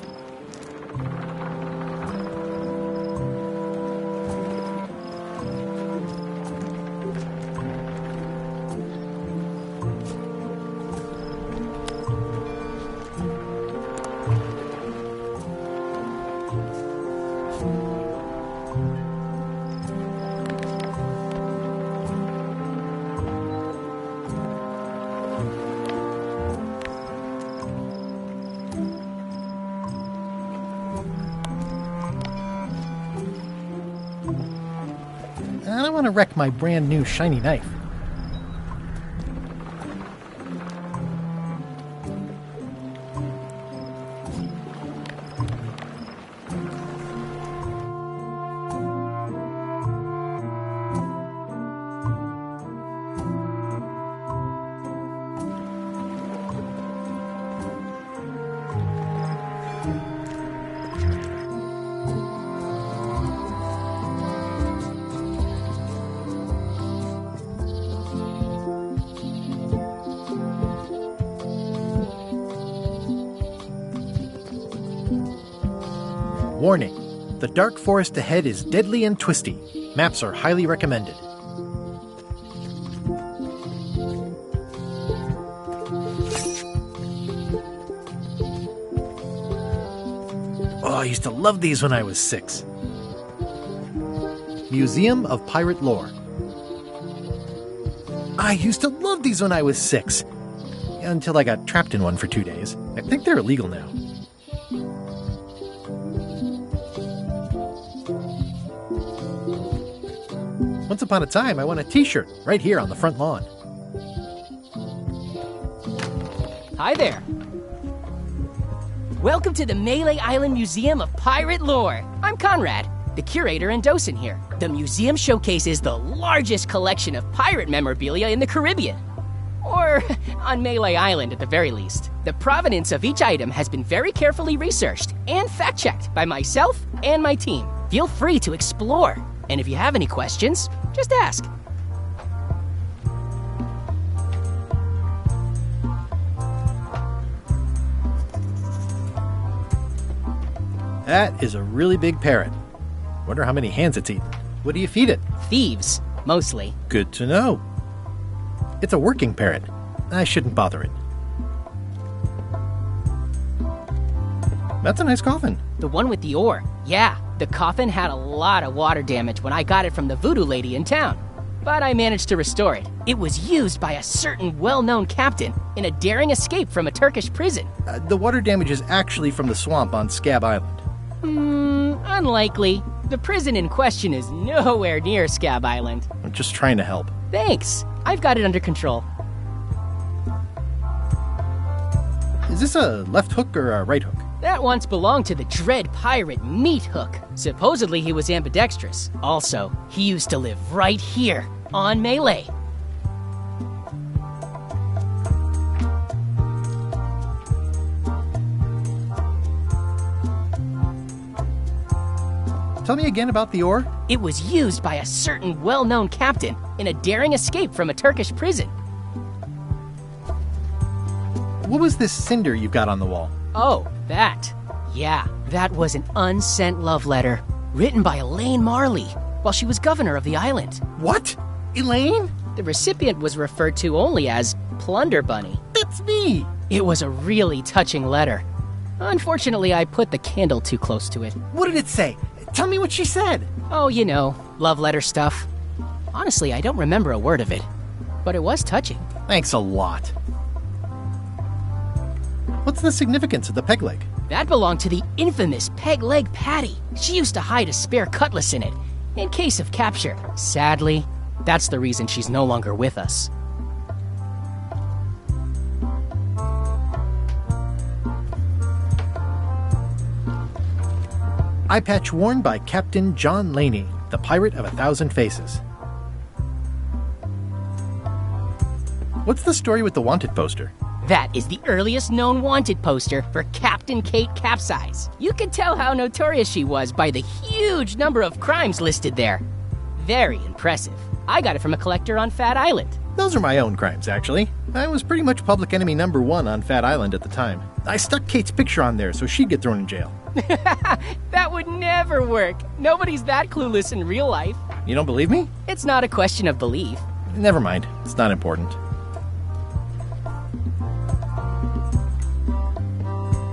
I don't want to wreck my brand new shiny knife. Warning: the dark forest ahead is deadly and twisty. Maps are highly recommended. Oh, I used to love these when I was 6. Museum of Pirate Lore. I used to love these when I was 6. Until I got trapped in one for 2 days. I think they're illegal now. Once upon a time, I won a t-shirt right here on the front lawn. Hi there. Welcome to the Melee Island Museum of Pirate Lore. I'm Conrad, the curator and docent here. The museum showcases the largest collection of pirate memorabilia in the Caribbean. Or on Melee Island at the very least. The provenance of each item has been very carefully researched and fact-checked by myself and my team. Feel free to explore. And if you have any questions, just ask. That is a really big parrot. Wonder how many hands it's eaten. What do you feed it? Thieves, mostly. Good to know. It's a working parrot. I shouldn't bother it. That's a nice coffin. The one with the ore. Yeah, The coffin had a lot of water damage when I got it from the voodoo lady in town. But I managed to restore it. It was used by a certain well-known captain in a daring escape from a Turkish prison. The water damage is actually from the swamp on Scab Island. Unlikely. The prison in question is nowhere near Scab Island. I'm just trying to help. Thanks. I've got it under control. Is this a left hook or a right hook? That once belonged to the dread pirate Meat Hook. Supposedly he was ambidextrous. Also, he used to live right here, on Melee. Tell me again about the ore. It was used by a certain well-known captain in a daring escape from a Turkish prison. What was this cinder you've got on the wall? Oh, that. Yeah, that was an unsent love letter written by Elaine Marley while she was governor of the island. What? Elaine? The recipient was referred to only as Plunder Bunny. That's me! It was a really touching letter. Unfortunately, I put the candle too close to it. What did it say? Tell me what she said. Oh, you know, love letter stuff. Honestly, I don't remember a word of it, but it was touching. Thanks a lot. What's the significance of the peg leg? That belonged to the infamous Peg Leg Patty. She used to hide a spare cutlass in it, in case of capture. Sadly, that's the reason she's no longer with us. Eye patch worn by Captain John Laney, the pirate of 1,000 faces. What's the story with the wanted poster? That is the earliest known wanted poster for Captain Kate Capsize. You can tell how notorious she was by the huge number of crimes listed there. Very impressive. I got it from a collector on Fat Island. Those are my own crimes, actually. I was pretty much public enemy number 1 on Fat Island at the time. I stuck Kate's picture on there so she'd get thrown in jail. That would never work. Nobody's that clueless in real life. You don't believe me? It's not a question of belief. Never mind. It's not important.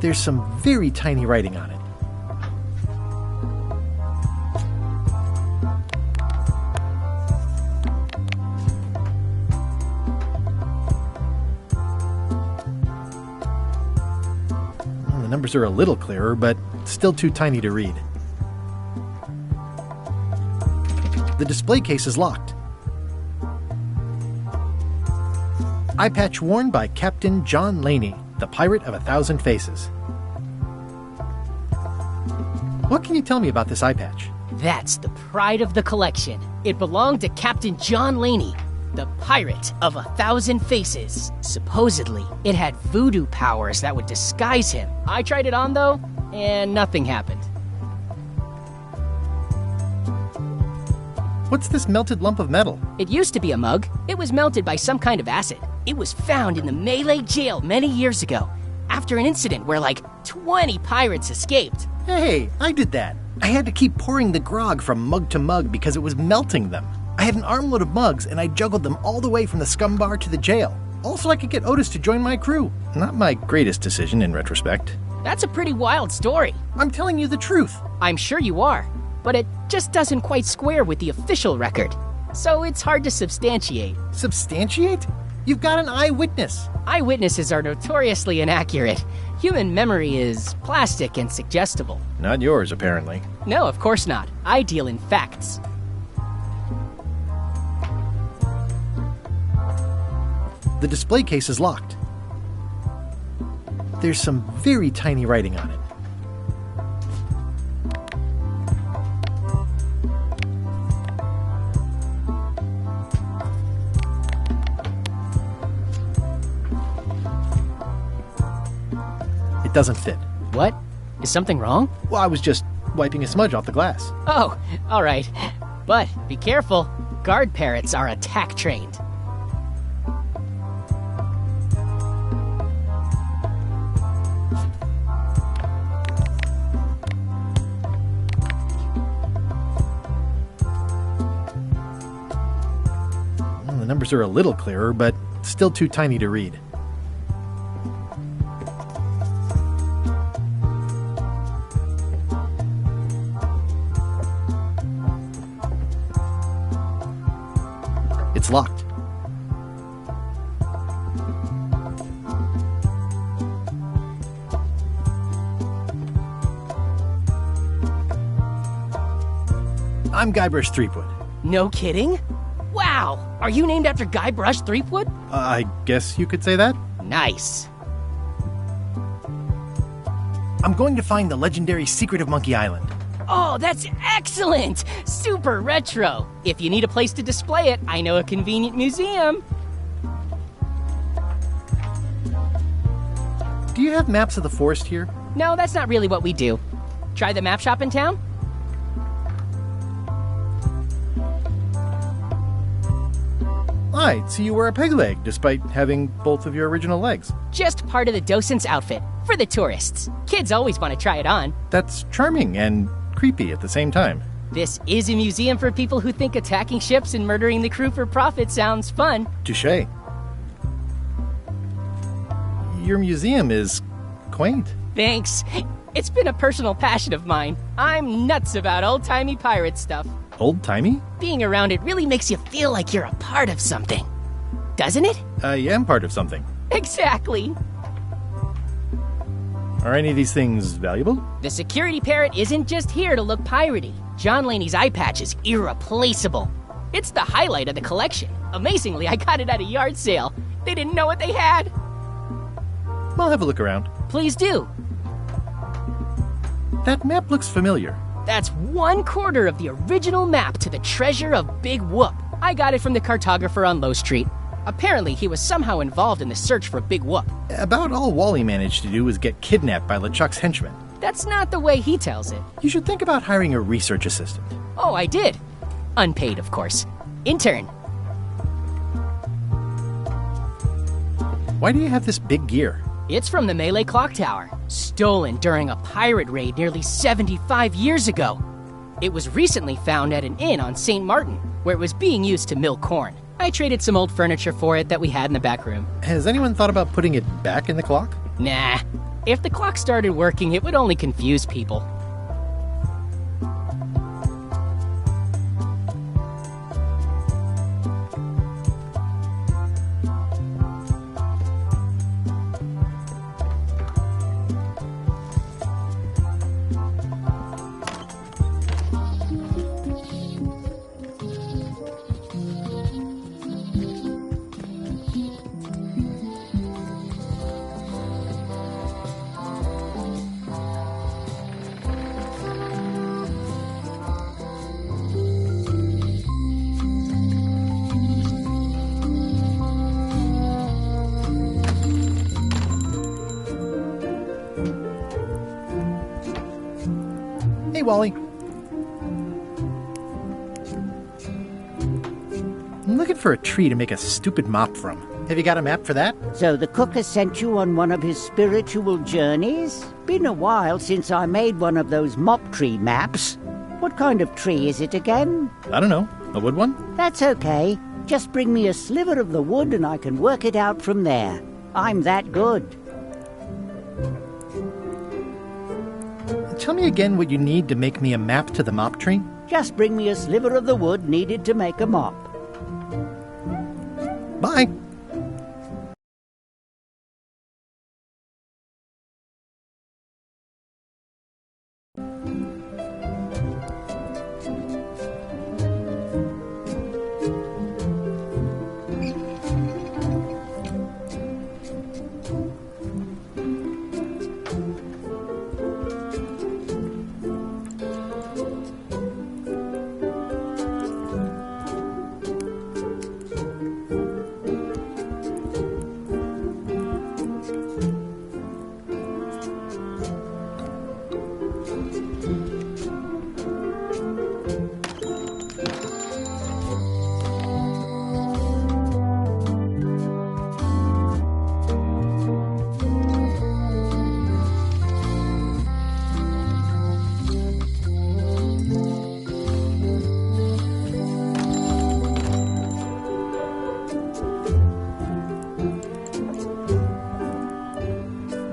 There's some very tiny writing on it. Well, the numbers are a little clearer, but still too tiny to read. The display case is locked. Eye patch worn by Captain John Laney, the pirate of 1,000 faces. What can you tell me about this eye patch? That's the pride of the collection. It belonged to Captain John Laney, the pirate of 1,000 faces. Supposedly, it had voodoo powers that would disguise him. I tried it on, though, and nothing happened. What's this melted lump of metal? It used to be a mug. It was melted by some kind of acid. It was found in the Melee jail many years ago, after an incident where like 20 pirates escaped. Hey, I did that. I had to keep pouring the grog from mug to mug because it was melting them. I had an armload of mugs and I juggled them all the way from the scum bar to the jail. Also, I could get Otis to join my crew. Not my greatest decision in retrospect. That's a pretty wild story. I'm telling you the truth. I'm sure you are, but it just doesn't quite square with the official record. So it's hard to substantiate. Substantiate? You've got an eyewitness. Eyewitnesses are notoriously inaccurate. Human memory is plastic and suggestible. Not yours, apparently. No, of course not. I deal in facts. The display case is locked. There's some very tiny writing on it. It doesn't fit. What? Is something wrong? Well, I was just wiping a smudge off the glass. Oh, all right. But be careful. Guard parrots are attack trained. Well, the numbers are a little clearer, but still too tiny to read. I'm Guybrush Threepwood. No kidding? Wow! Are you named after Guybrush Threepwood? I guess you could say that. Nice. I'm going to find the legendary secret of Monkey Island. Oh, that's excellent! Super retro. If you need a place to display it, I know a convenient museum. Do you have maps of the forest here? No, that's not really what we do. Try the map shop in town? I'd see you wear a peg leg, despite having both of your original legs. Just part of the docent's outfit, for the tourists. Kids always want to try it on. That's charming and creepy at the same time. This is a museum for people who think attacking ships and murdering the crew for profit sounds fun. Touché. Your museum is quaint. Thanks. It's been a personal passion of mine. I'm nuts about old-timey pirate stuff. Old-timey? Being around it really makes you feel like you're a part of something. Doesn't it? I am part of something. Exactly. Are any of these things valuable? The security parrot isn't just here to look piratey. John Laney's eye patch is irreplaceable. It's the highlight of the collection. Amazingly, I got it at a yard sale. They didn't know what they had. I'll have a look around. Please do. That map looks familiar. That's 1/4 of the original map to the treasure of Big Whoop. I got it from the cartographer on Low Street. Apparently, he was somehow involved in the search for Big Whoop. About all Wally managed to do was get kidnapped by LeChuck's henchmen. That's not the way he tells it. You should think about hiring a research assistant. Oh, I did. Unpaid, of course. Intern. Why do you have this big gear? It's from the Melee Clock Tower, stolen during a pirate raid nearly 75 years ago. It was recently found at an inn on St. Martin, where it was being used to mill corn. I traded some old furniture for it that we had in the back room. Has anyone thought about putting it back in the clock? Nah. If the clock started working, it would only confuse people. Hey, Wally. I'm looking for a tree to make a stupid mop from. Have you got a map for that? So the cook has sent you on one of his spiritual journeys? Been a while since I made one of those mop tree maps. What kind of tree is it again? I don't know. A wood one? That's okay. Just bring me a sliver of the wood and I can work it out from there. I'm that good. Tell me again what you need to make me a map to the mop tree. Just bring me a sliver of the wood needed to make a mop. Bye.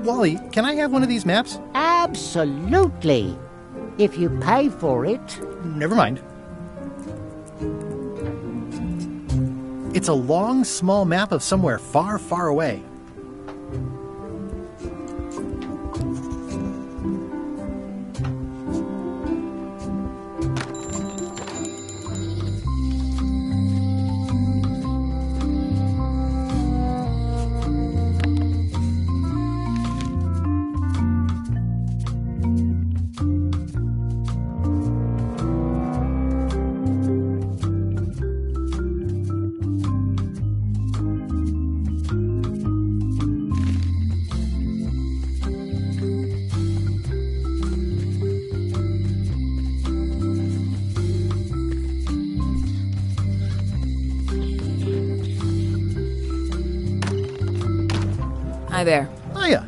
Wally, can I have one of these maps? Absolutely. If you pay for it. Never mind. It's a long, small map of somewhere far, far away. Hi there. Hiya.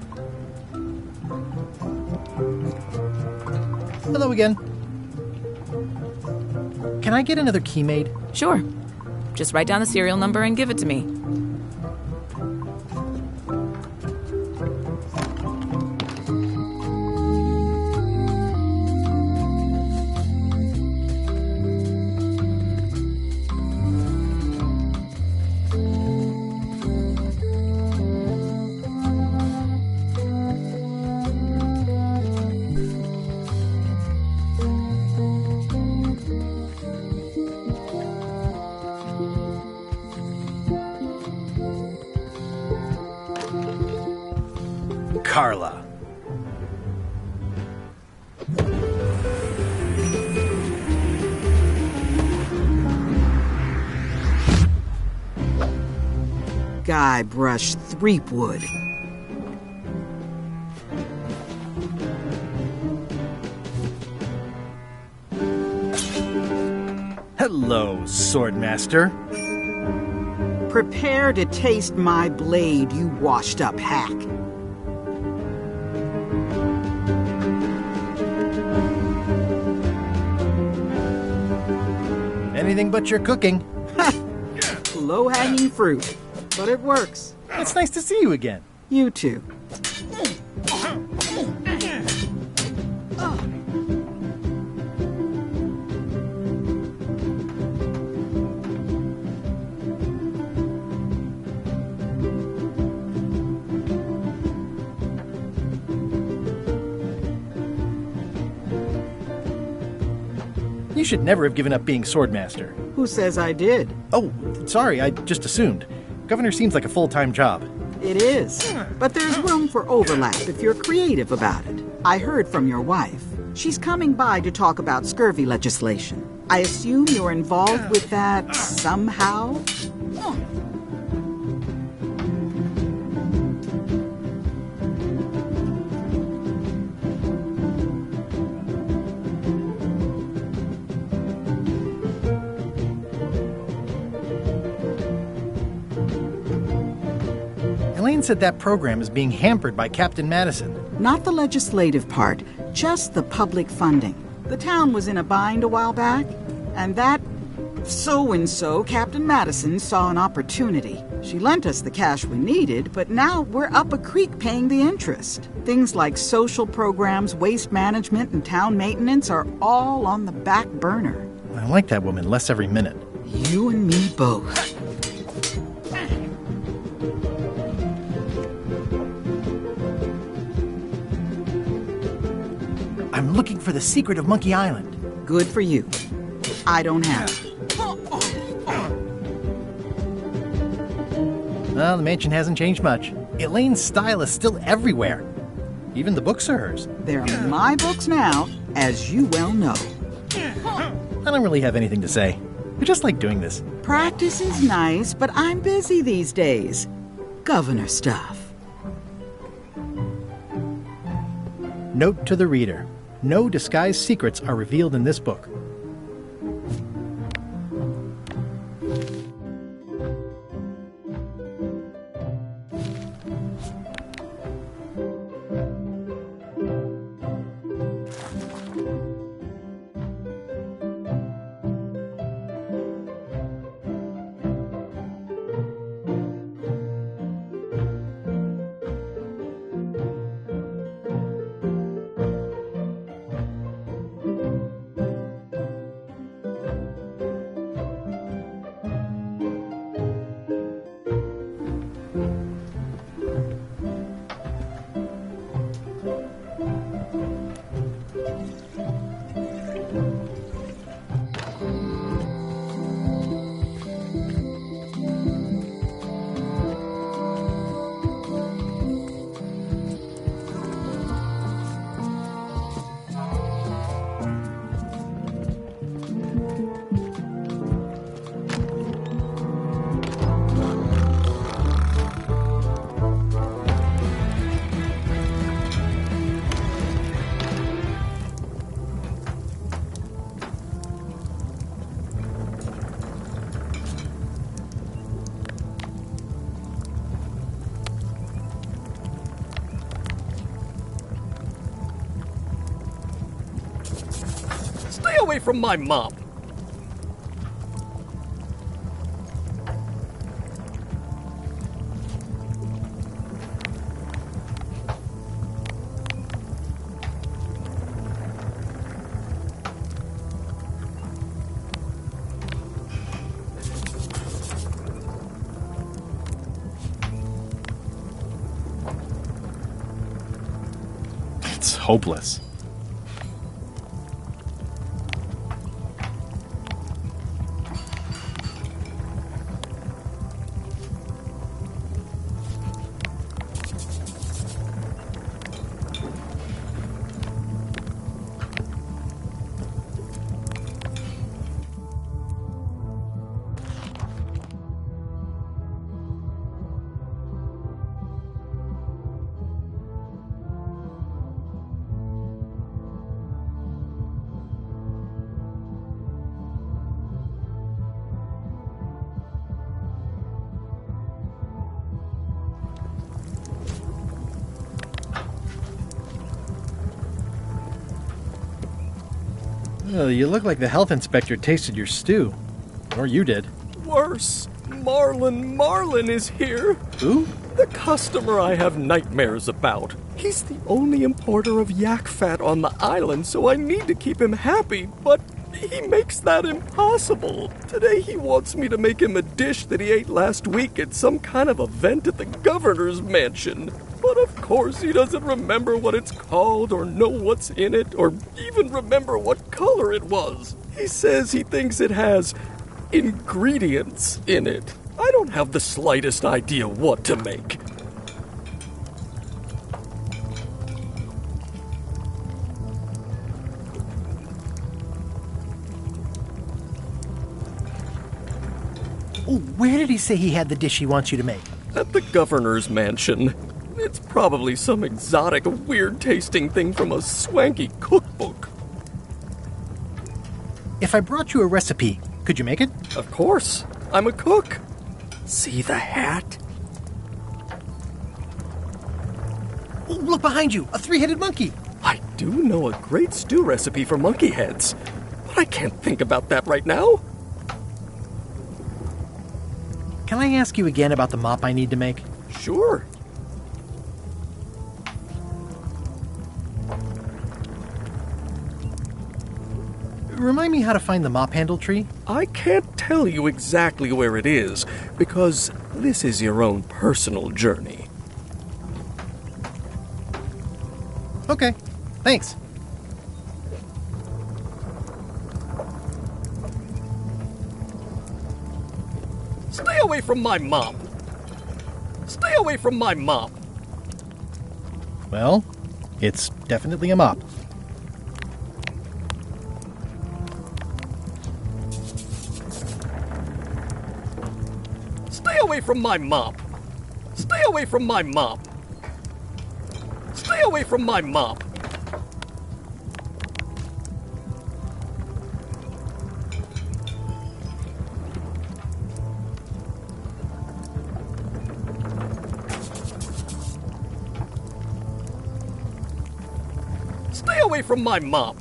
Hello again. Can I get another key made? Sure. Just write down the serial number and give it to me. Carla. Guybrush Threepwood. Hello, Swordmaster. Prepare to taste my blade, you washed-up hack. Anything but your cooking. Low-hanging fruit, but it works. It's nice to see you again. You too. You should never have given up being Swordmaster. Who says I did? Oh, sorry, I just assumed. Governor seems like a full-time job. It is. But there's room for overlap if you're creative about it. I heard from your wife. She's coming by to talk about scurvy legislation. I assume you're involved with that somehow? Elaine said that program is being hampered by Captain Madison. Not the legislative part, just the public funding. The town was in a bind a while back, and that so-and-so, Captain Madison, saw an opportunity. She lent us the cash we needed, but now we're up a creek paying the interest. Things like social programs, waste management, and town maintenance are all on the back burner. I like that woman less every minute. You and me both. I'm looking for the secret of Monkey Island. Good for you. I don't have it. Well, the mansion hasn't changed much. Elaine's style is still everywhere. Even the books are hers. They're my books now, as you well know. I don't really have anything to say. I just like doing this. Practice is nice, but I'm busy these days. Governor stuff. Note to the reader. No disguised secrets are revealed in this book. away from my mop! It's hopeless. You look like the health inspector tasted your stew. Or you did. Worse, Marlin is here. Who? The customer I have nightmares about. He's the only importer of yak fat on the island, so I need to keep him happy, but he makes that impossible. Today he wants me to make him a dish that he ate last week at some kind of event at the governor's mansion. But of course he doesn't remember what it's called or know what's in it or even remember what color it was. He says he thinks it has ingredients in it. I don't have the slightest idea what to make. Oh, where did he say he had the dish he wants you to make? At the governor's mansion. It's probably some exotic, weird-tasting thing from a swanky cookbook. If I brought you a recipe, could you make it? Of course. I'm a cook. See the hat? Oh, look behind you! A three-headed monkey! I do know a great stew recipe for monkey heads, but I can't think about that right now. Can I ask you again about the mop I need to make? Sure. Remind me how to find the mop handle tree? I can't tell you exactly where it is, because this is your own personal journey. Okay, thanks. Stay away from my mop! Stay away from my mop! Well, it's definitely a mop. Stay away from my mop! Stay away from my mop! Stay away from my mop! Stay away from my mop!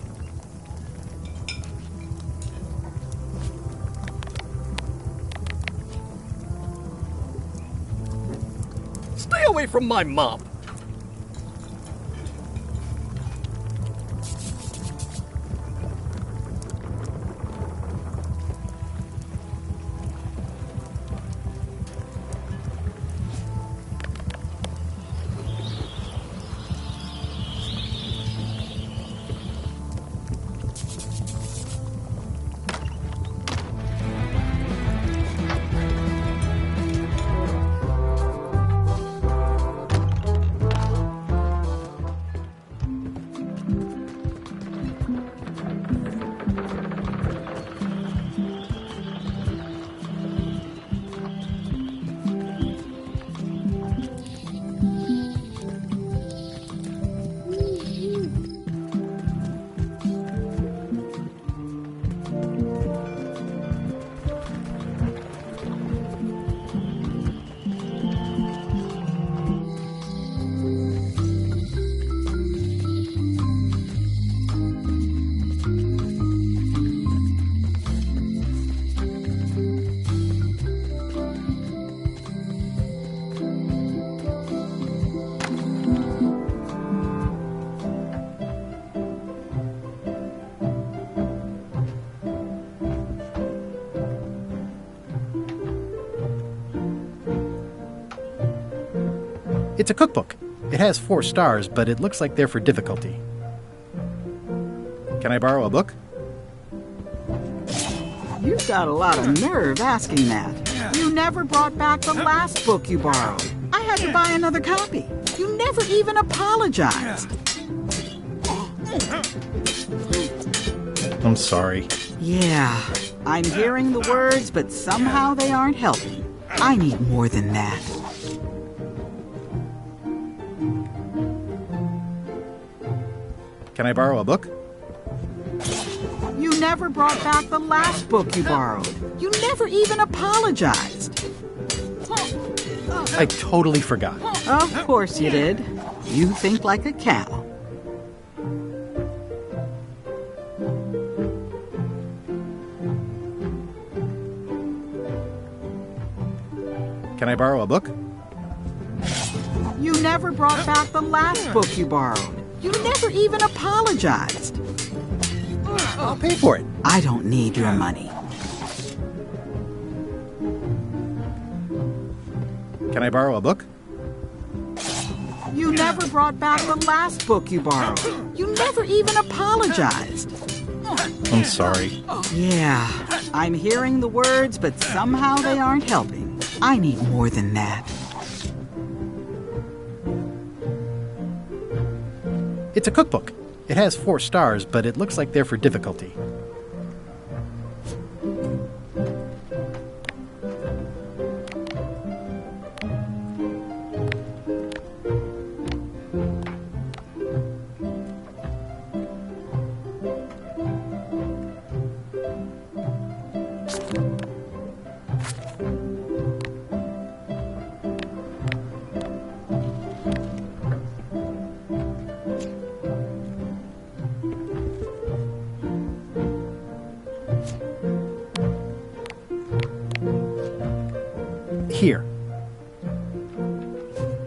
Stay away from my mop! It's a cookbook. It has 4 stars, but it looks like they're for difficulty. Can I borrow a book? You've got a lot of nerve asking that. You never brought back the last book you borrowed. I had to buy another copy. You never even apologized. I'm sorry. Yeah, I'm hearing the words, but somehow they aren't helping. I need more than that. Can I borrow a book? You never brought back the last book you borrowed. You never even apologized. I totally forgot. Of course you did. You think like a cow. Can I borrow a book? You never brought back the last book you borrowed. You never even apologized. I'll pay for it. I don't need your money. Can I borrow a book? You never brought back the last book you borrowed. You never even apologized. I'm sorry. Yeah, I'm hearing the words, but somehow they aren't helping. I need more than that. It's a cookbook. It has 4 stars, but it looks like they're for difficulty. Here.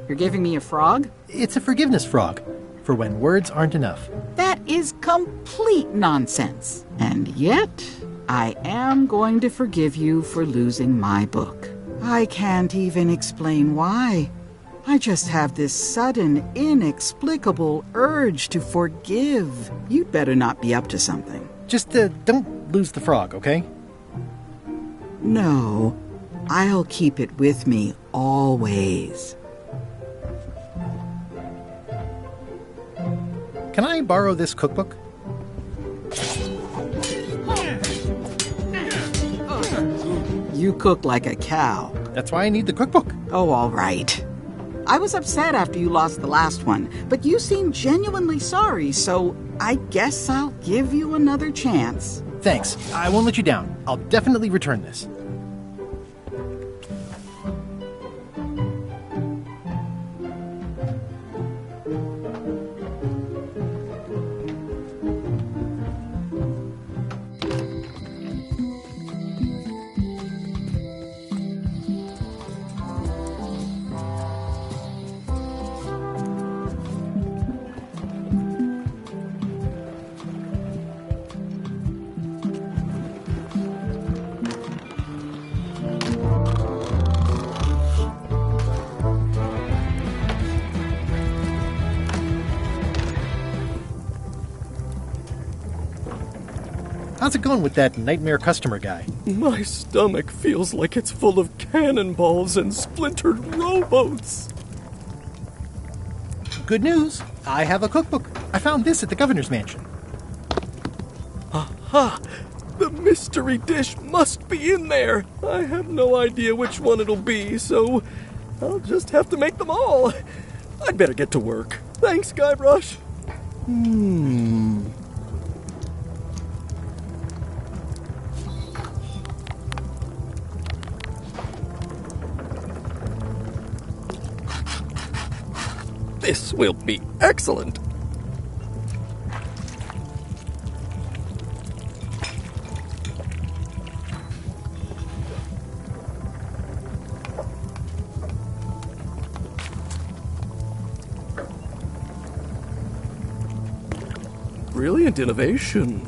You're giving me a frog? It's a forgiveness frog, for when words aren't enough. That is complete nonsense. And yet, I am going to forgive you for losing my book. I can't even explain why. I just have this sudden, inexplicable urge to forgive. You'd better not be up to something. Just don't lose the frog, okay? No, I'll keep it with me always. Can I borrow this cookbook? You cook like a cow. That's why I need the cookbook. Oh, all right. I was upset after you lost the last one, but you seemed genuinely sorry, so I guess I'll give you another chance. Thanks. I won't let you down. I'll definitely return this. How's it going with that nightmare customer guy? My stomach feels like it's full of cannonballs and splintered rowboats. Good news. I have a cookbook. I found this at the governor's mansion. Aha! The mystery dish must be in there. I have no idea which one it'll be, so I'll just have to make them all. I'd better get to work. Thanks, Guybrush. This will be excellent. Brilliant innovation.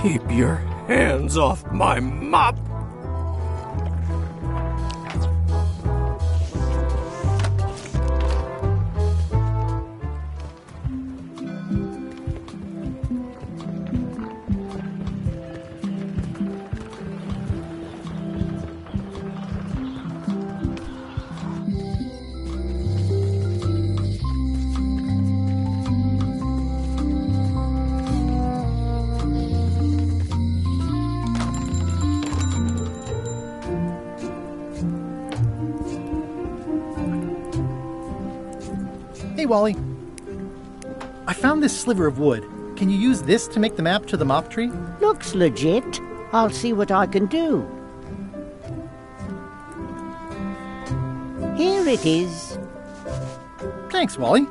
Keep your hands off my mop! Hey, Wally. I found this sliver of wood. Can you use this to make the map to the mop tree? Looks legit. I'll see what I can do. Here it is. Thanks, Wally.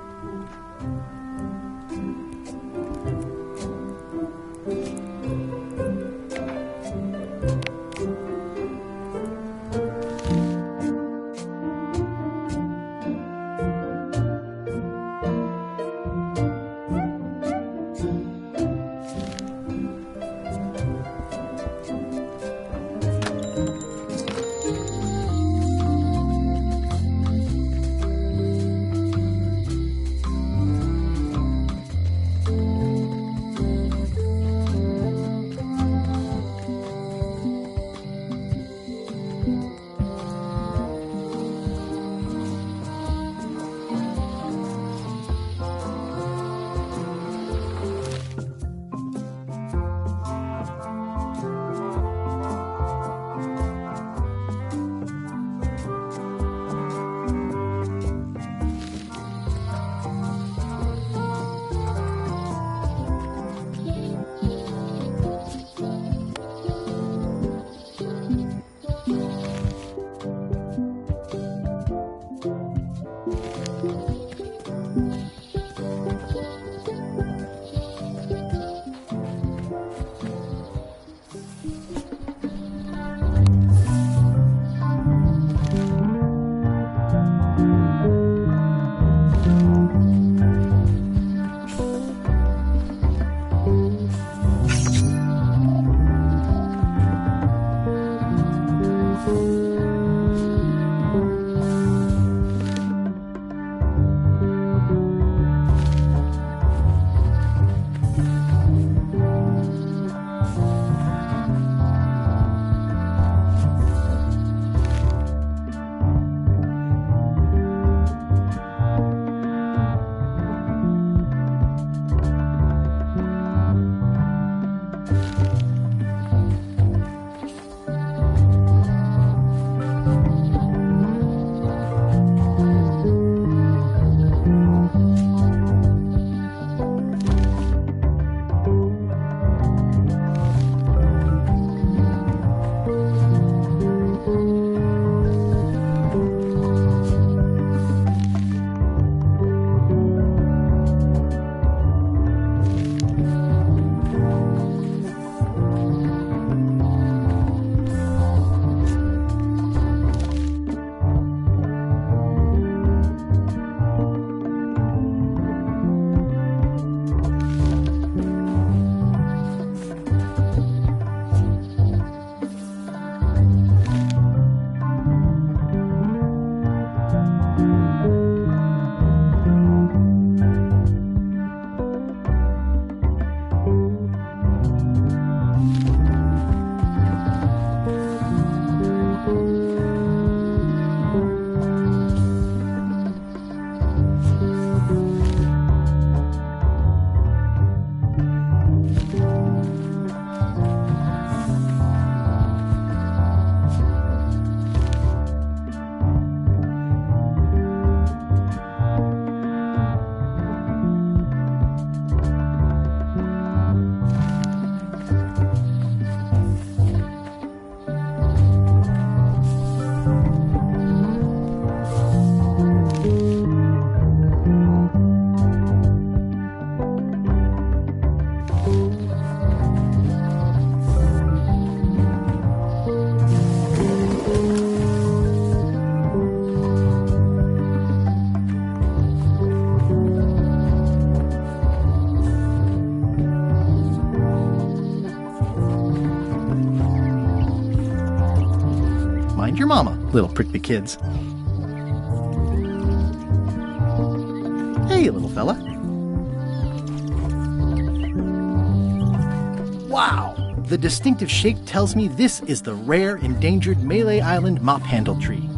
mama, little prickly kids. Hey, little fella. Wow! The distinctive shape tells me this is the rare, endangered Malay Island mop handle tree.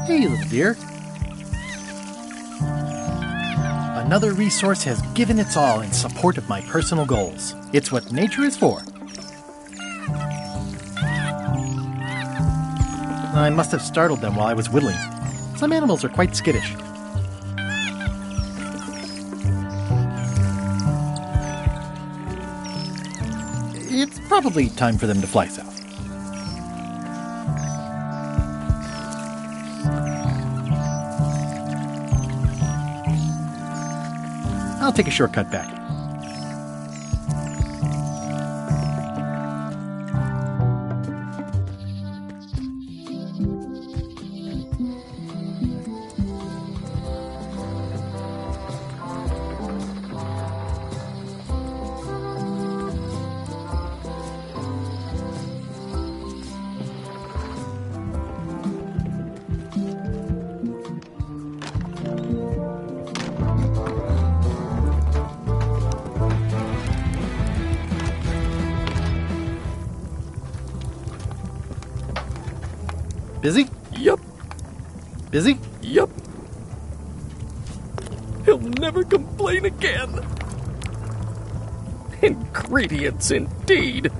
Hey, little dear. Another resource has given its all in support of my personal goals. It's what nature is for. I must have startled them while I was whittling. Some animals are quite skittish. It's probably time for them to fly south. I'll take a shortcut back. Busy? Yup. Busy? Yup. He'll never complain again. Ingredients, indeed.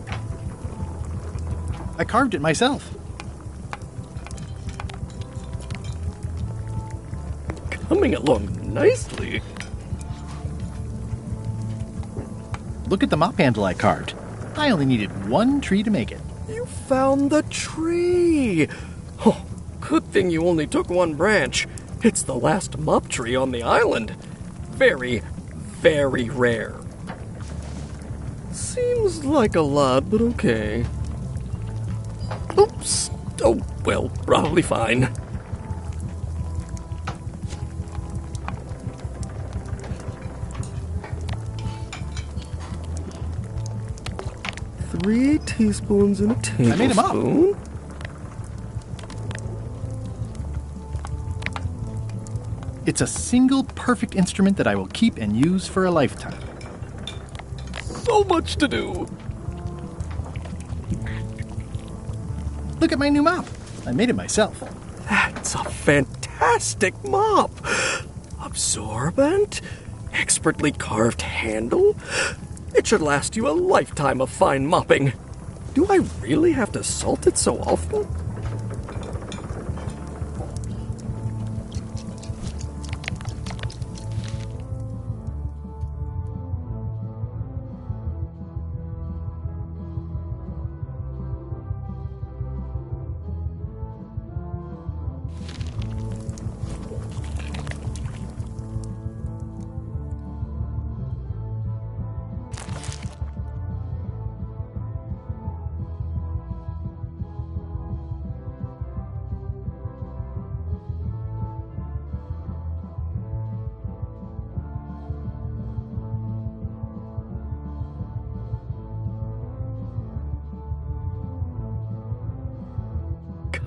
I carved it myself. Coming along nicely. Look at the mop handle I carved. I only needed one tree to make it. You found the tree. Oh, good thing you only took one branch. It's the last mop tree on the island. Very, very rare. Seems like a lot, but okay. Oops. Oh, well, probably fine. Three teaspoons in a tablespoon. I made him up. It's a single perfect instrument that I will keep and use for a lifetime. So much to do. Look at my new mop. I made it myself. That's a fantastic mop. Absorbent, expertly carved handle. It should last you a lifetime of fine mopping. Do I really have to salt it so often?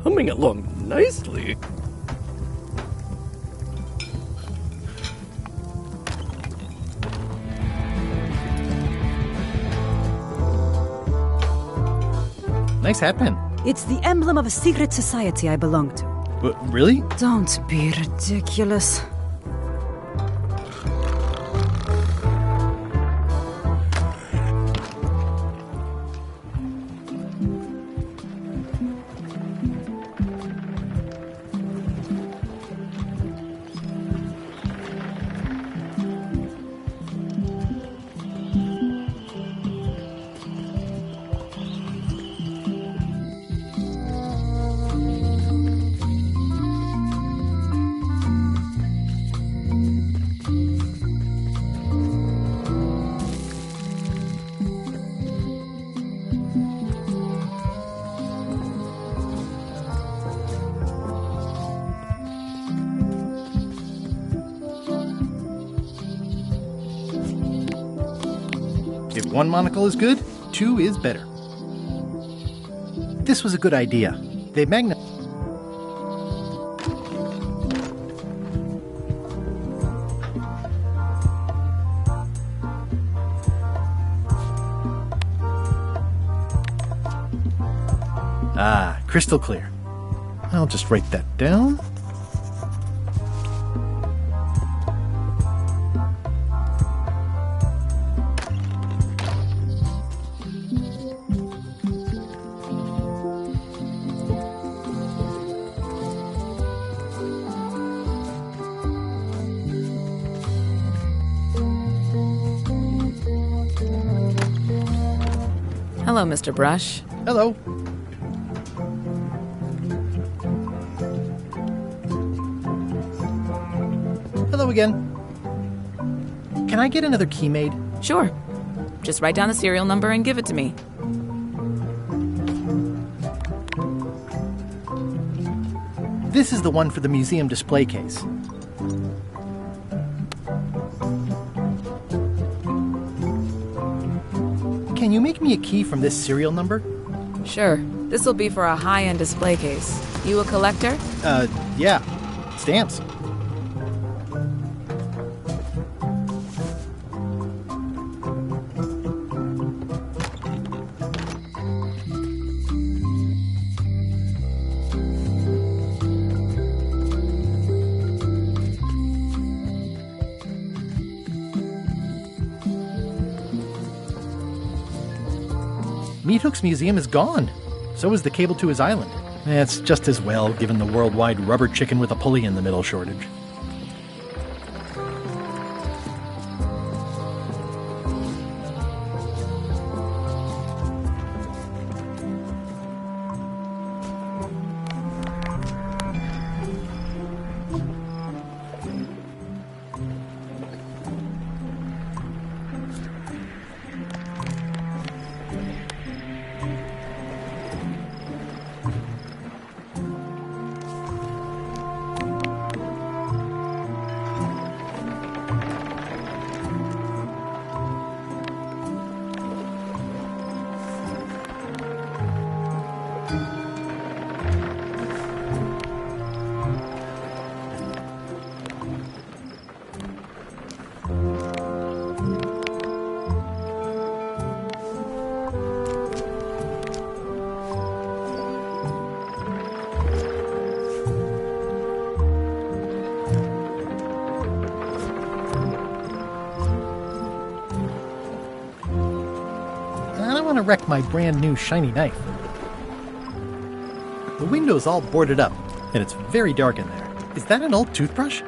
Coming along nicely. Nice hat pin. It's the emblem of a secret society I belong to. But really? Don't be ridiculous. If one monocle is good, two is better. This was a good idea. They crystal clear. I'll just write that down. Hello, Mr. Brush. Hello. Hello again. Can I get another key made? Sure. Just write down the serial number and give it to me. This is the one for the museum display case. Can you make me a key from this serial number? Sure. This will be for a high-end display case. You a collector? Yeah. Stamps. Meat Hook's museum is gone. So is the cable to his island. It's just as well, given the worldwide rubber chicken with a pulley in the middle shortage. To wreck my brand new shiny knife. The window's all boarded up, and it's very dark in there. Is that an old toothbrush?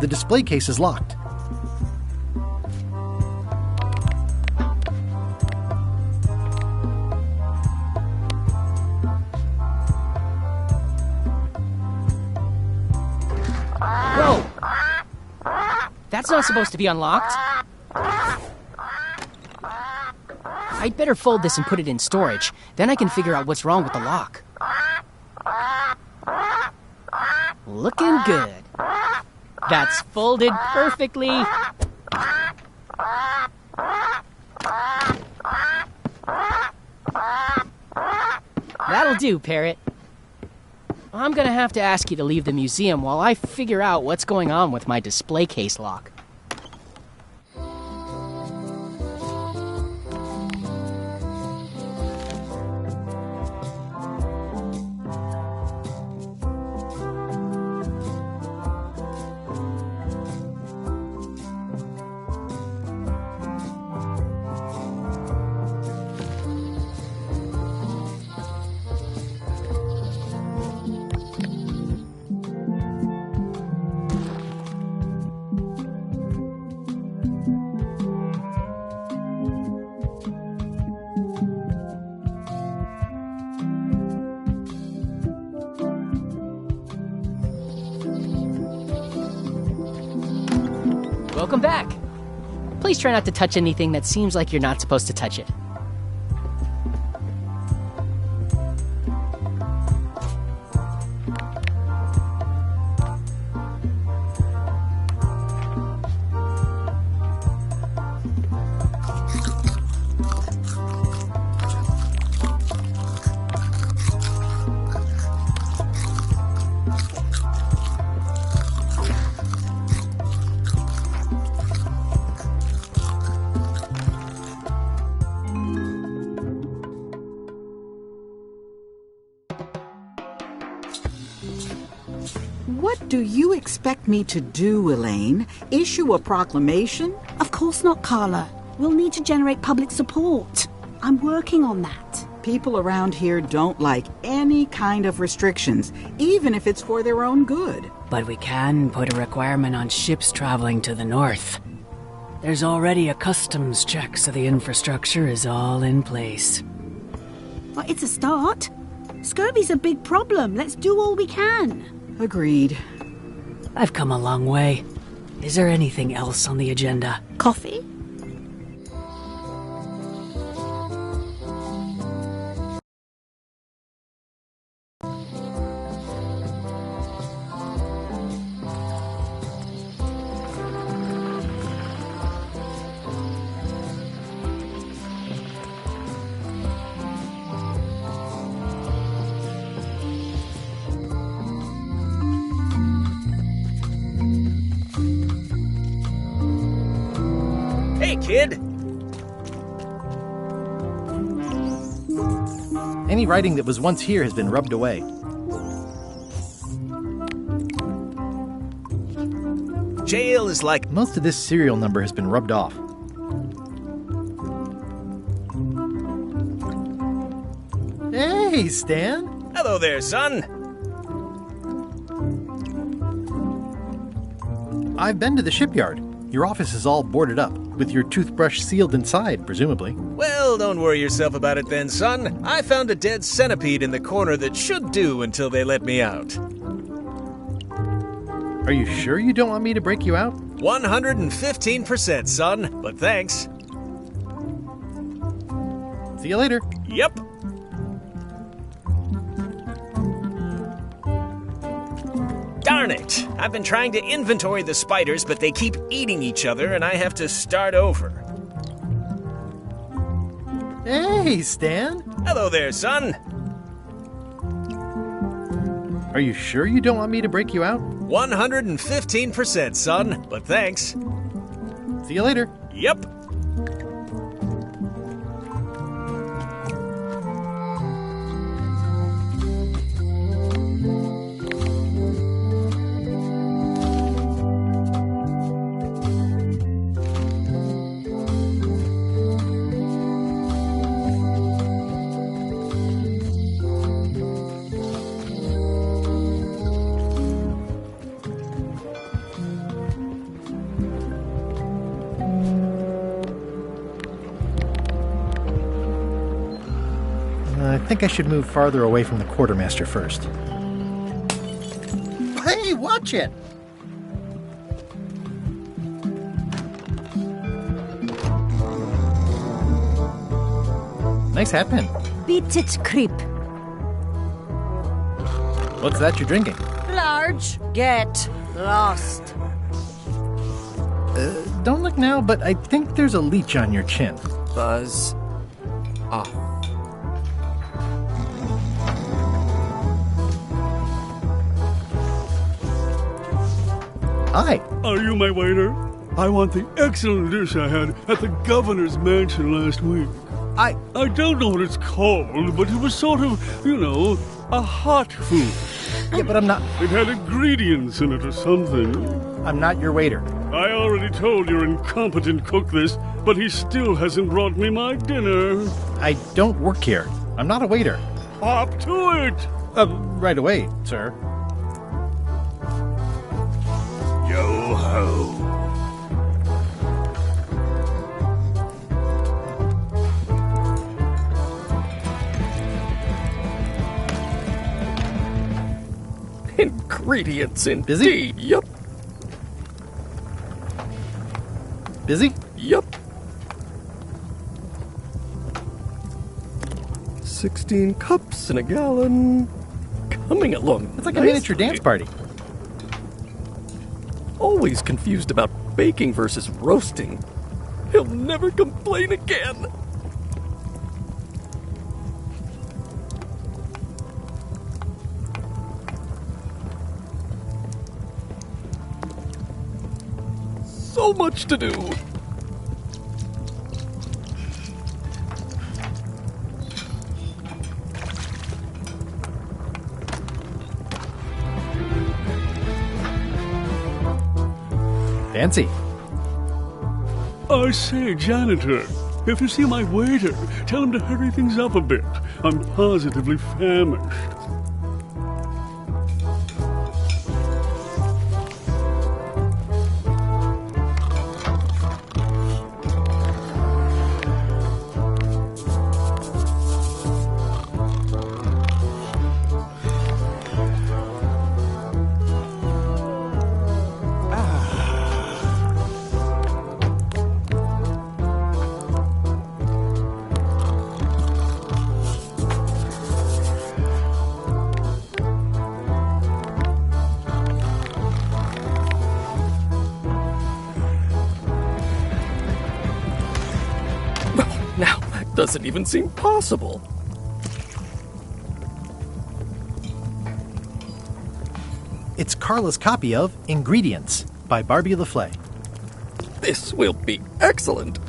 display case is locked. Whoa! That's not supposed to be unlocked. I'd better fold this and put it in storage. Then I can figure out what's wrong with the lock. Looking good. That's folded perfectly. That'll do, Parrot. I'm gonna have to ask you to leave the museum while I figure out what's going on with my display case lock. Welcome back. Please try not to touch anything that seems like you're not supposed to touch it. What do you expect me to do, Elaine? Issue a proclamation? Of course not, Carla. We'll need to generate public support. I'm working on that. People around here don't like any kind of restrictions, even if it's for their own good. But we can put a requirement on ships traveling to the north. There's already a customs check, so the infrastructure is all in place. Well, it's a start. Scurvy's a big problem. Let's do all we can. Agreed. I've come a long way. Is there anything else on the agenda? Coffee? Hey, kid! Any writing that was once here has been rubbed away. Jail is like... Most of this serial number has been rubbed off. Hey, Stan! Hello there, son! I've been to the shipyard. Your office is all boarded up, with your toothbrush sealed inside, presumably. Well, don't worry yourself about it then, son. I found a dead centipede in the corner that should do until they let me out. Are you sure you don't want me to break you out? 115%, son, but thanks. See you later. Yep. Darn it! I've been trying to inventory the spiders, but they keep eating each other, and I have to start over. Hey, Stan! Hello there, son! Are you sure you don't want me to break you out? 115%, son, but thanks. See you later. Yep. I think I should move farther away from the quartermaster first. Hey, watch it! Nice hat pin. Beat it, creep. What's that you're drinking? Large, get lost. Don't look now, but I think there's a leech on your chin. Buzz off. Hi. Are you my waiter? I want the excellent dish I had at the governor's mansion last week. I don't know what it's called, but it was sort of, a hot food. Yeah, but I'm not... It had ingredients in it or something. I'm not your waiter. I already told your incompetent cook this, but he still hasn't brought me my dinner. I don't work here. I'm not a waiter. Hop to it! Right away, sir. Yo-ho. Ingredients indeed. Busy? Yup. Busy? Yup. 16 cups in a gallon. Coming along. It's like a miniature dance party. Always confused about baking versus roasting. He'll never complain again. So much to do. Fancy. I say, janitor, if you see my waiter, tell him to hurry things up a bit. I'm positively famished. Now that doesn't even seem possible. It's Carla's copy of Ingredients by Barbie LaFlay. This will be excellent.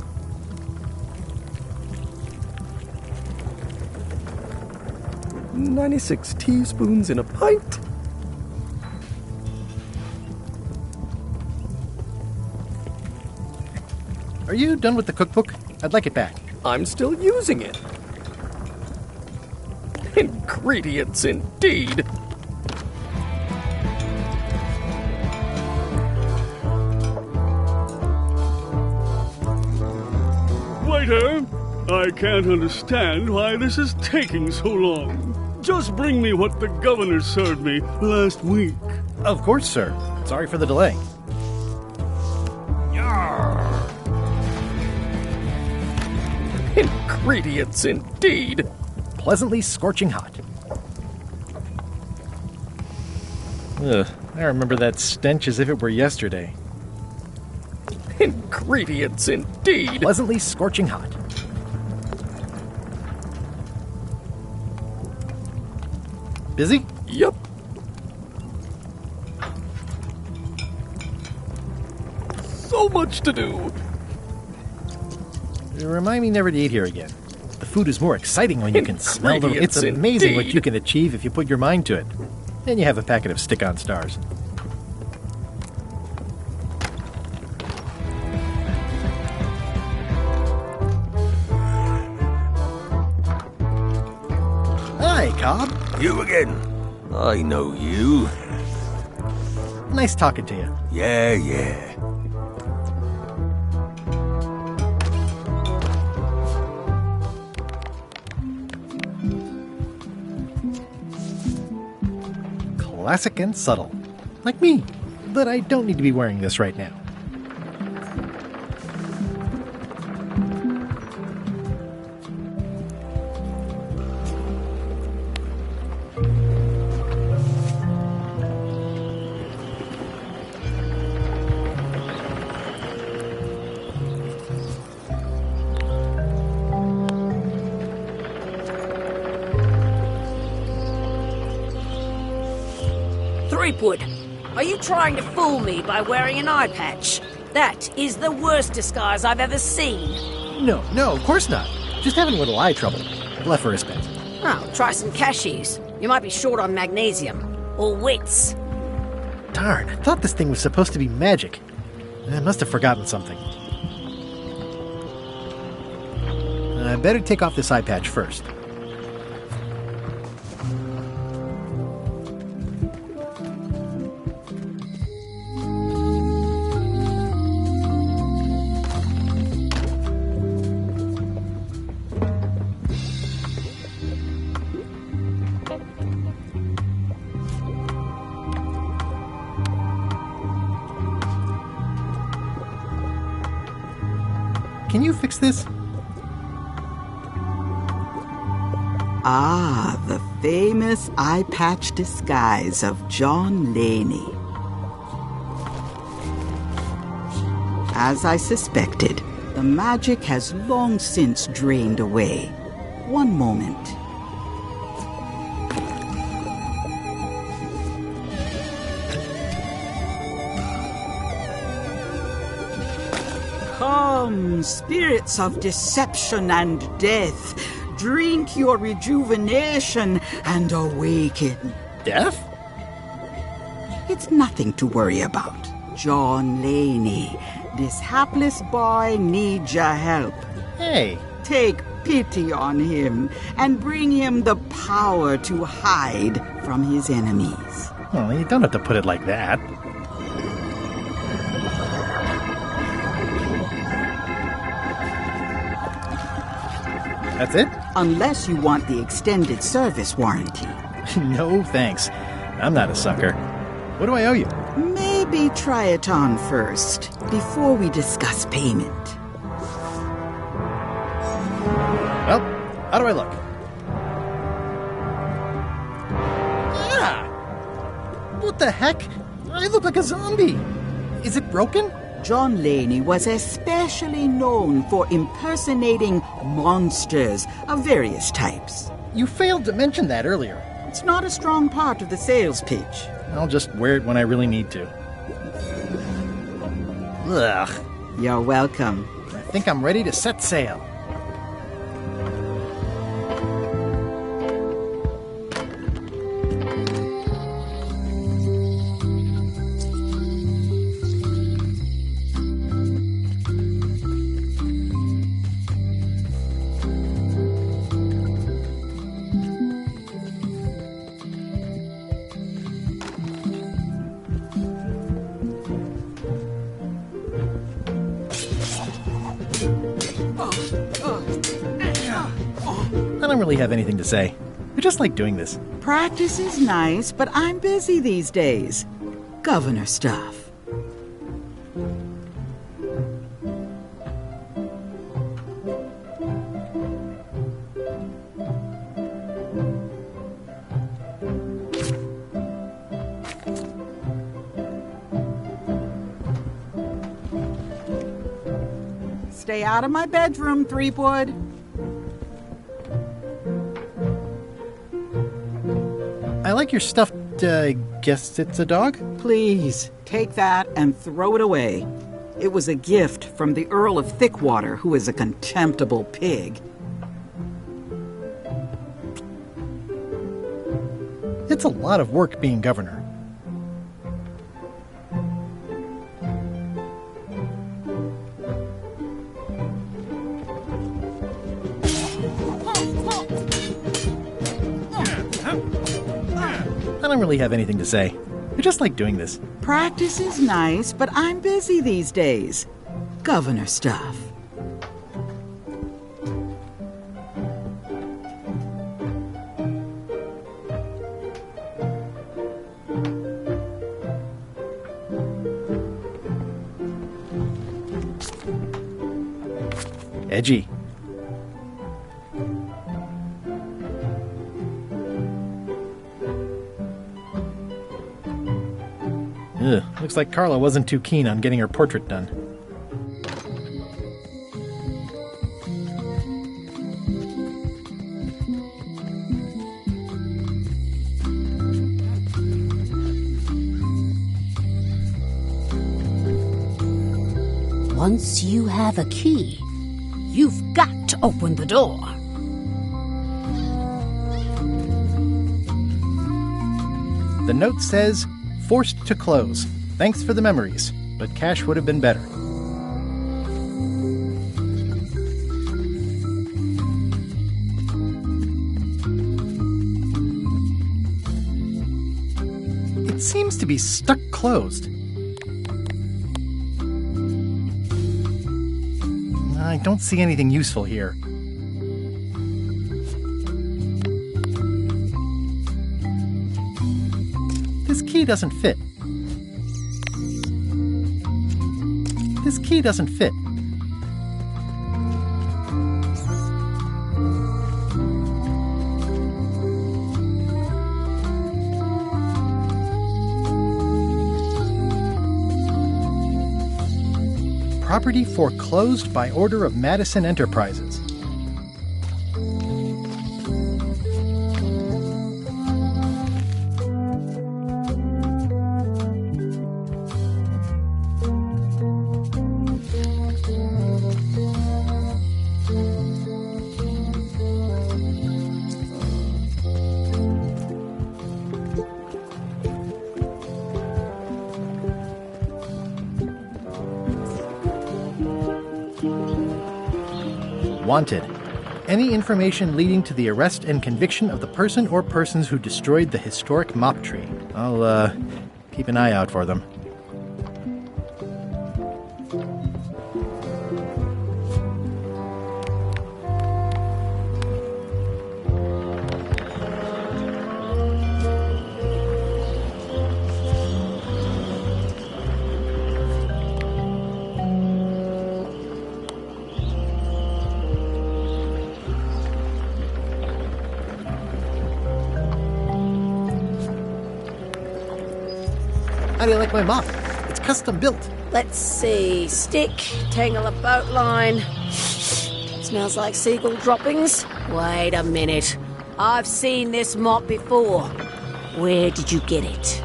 "96 teaspoons in a pint." Are you done with the cookbook? I'd like it back. I'm still using it. Ingredients indeed. Waiter, I can't understand why this is taking so long. Just bring me what the governor served me last week. Of course, sir. Sorry for the delay. Ingredients indeed. Pleasantly scorching hot. Ugh, I remember that stench as if it were yesterday. Ingredients indeed. Pleasantly scorching hot. Busy? Yup. So much to do. Remind me never to eat here again. The food is more exciting when you can smell them. It's amazing what you can achieve if you put your mind to it. And you have a packet of stick-on stars. Hi, Cobb. You again. I know you. Nice talking to you. Yeah. classic and subtle. Like me. But I don't need to be wearing this right now. Threepwood, are you trying to fool me by wearing an eye patch? That is the worst disguise I've ever seen. No, of course not. Just having a little eye trouble. Left for a spin. Oh, try some cashews. You might be short on magnesium. Or wits. Darn, I thought this thing was supposed to be magic. I must have forgotten something. I better take off this eye patch first. Can you fix this? Ah, the famous eye patch disguise of John Laney. As I suspected, the magic has long since drained away. One moment. Come, spirits of deception and death, drink your rejuvenation and awaken. Death? It's nothing to worry about. John Laney, this hapless boy needs your help. Hey. Take pity on him and bring him the power to hide from his enemies. Well, you don't have to put it like that. That's it? Unless you want the extended service warranty. No, thanks. I'm not a sucker. What do I owe you? Maybe try it on first, before we discuss payment. Well, how do I look? Yeah! What the heck? I look like a zombie. Is it broken? John Laney was especially known for impersonating monsters of various types. You failed to mention that earlier. It's not a strong part of the sales pitch. I'll just wear it when I really need to. Ugh. You're welcome. I think I'm ready to set sail. I don't really have anything to say. I just like doing this. Practice is nice, but I'm busy these days. Governor stuff. Stay out of my bedroom, Threepwood. I like your stuffed, guess it's a dog? Please, take that and throw it away. It was a gift from the Earl of Thickwater, who is a contemptible pig. It's a lot of work being governor. I don't really have anything to say. I just like doing this. Practice is nice, but I'm busy these days. Governor stuff. edgy. Ugh, looks like Carla wasn't too keen on getting her portrait done. Once you have a key, you've got to open the door. The note says, "Forced to close. Thanks for the memories, but cash would have been better." It seems to be stuck closed. I don't see anything useful here. This key doesn't fit. This key doesn't fit. Property foreclosed by order of Madison Enterprises. Wanted. Any information leading to the arrest and conviction of the person or persons who destroyed the historic mop tree. I'll, keep an eye out for them. How do you like my mop? It's custom built. Let's see. Stick, tangle a boat line. Smells like seagull droppings. Wait a minute. I've seen this mop before. Where did you get it?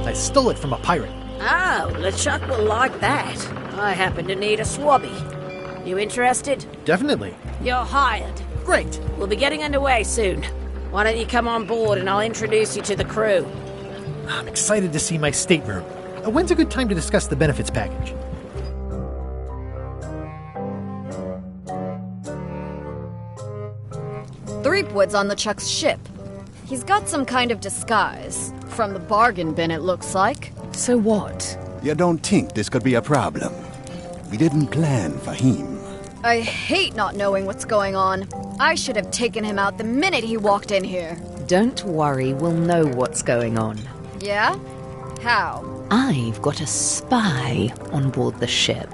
I stole it from a pirate. Oh, LeChuck will like that. I happen to need a swabby. You interested? Definitely. You're hired. Great. We'll be getting underway soon. Why don't you come on board and I'll introduce you to the crew? I'm excited to see my stateroom. When's a good time to discuss the benefits package? Threepwood's on LeChuck's ship. He's got some kind of disguise. From the bargain bin, it looks like. So what? You don't think this could be a problem? We didn't plan for him. I hate not knowing what's going on. I should have taken him out the minute he walked in here. Don't worry, we'll know what's going on. Yeah? How? I've got a spy on board the ship.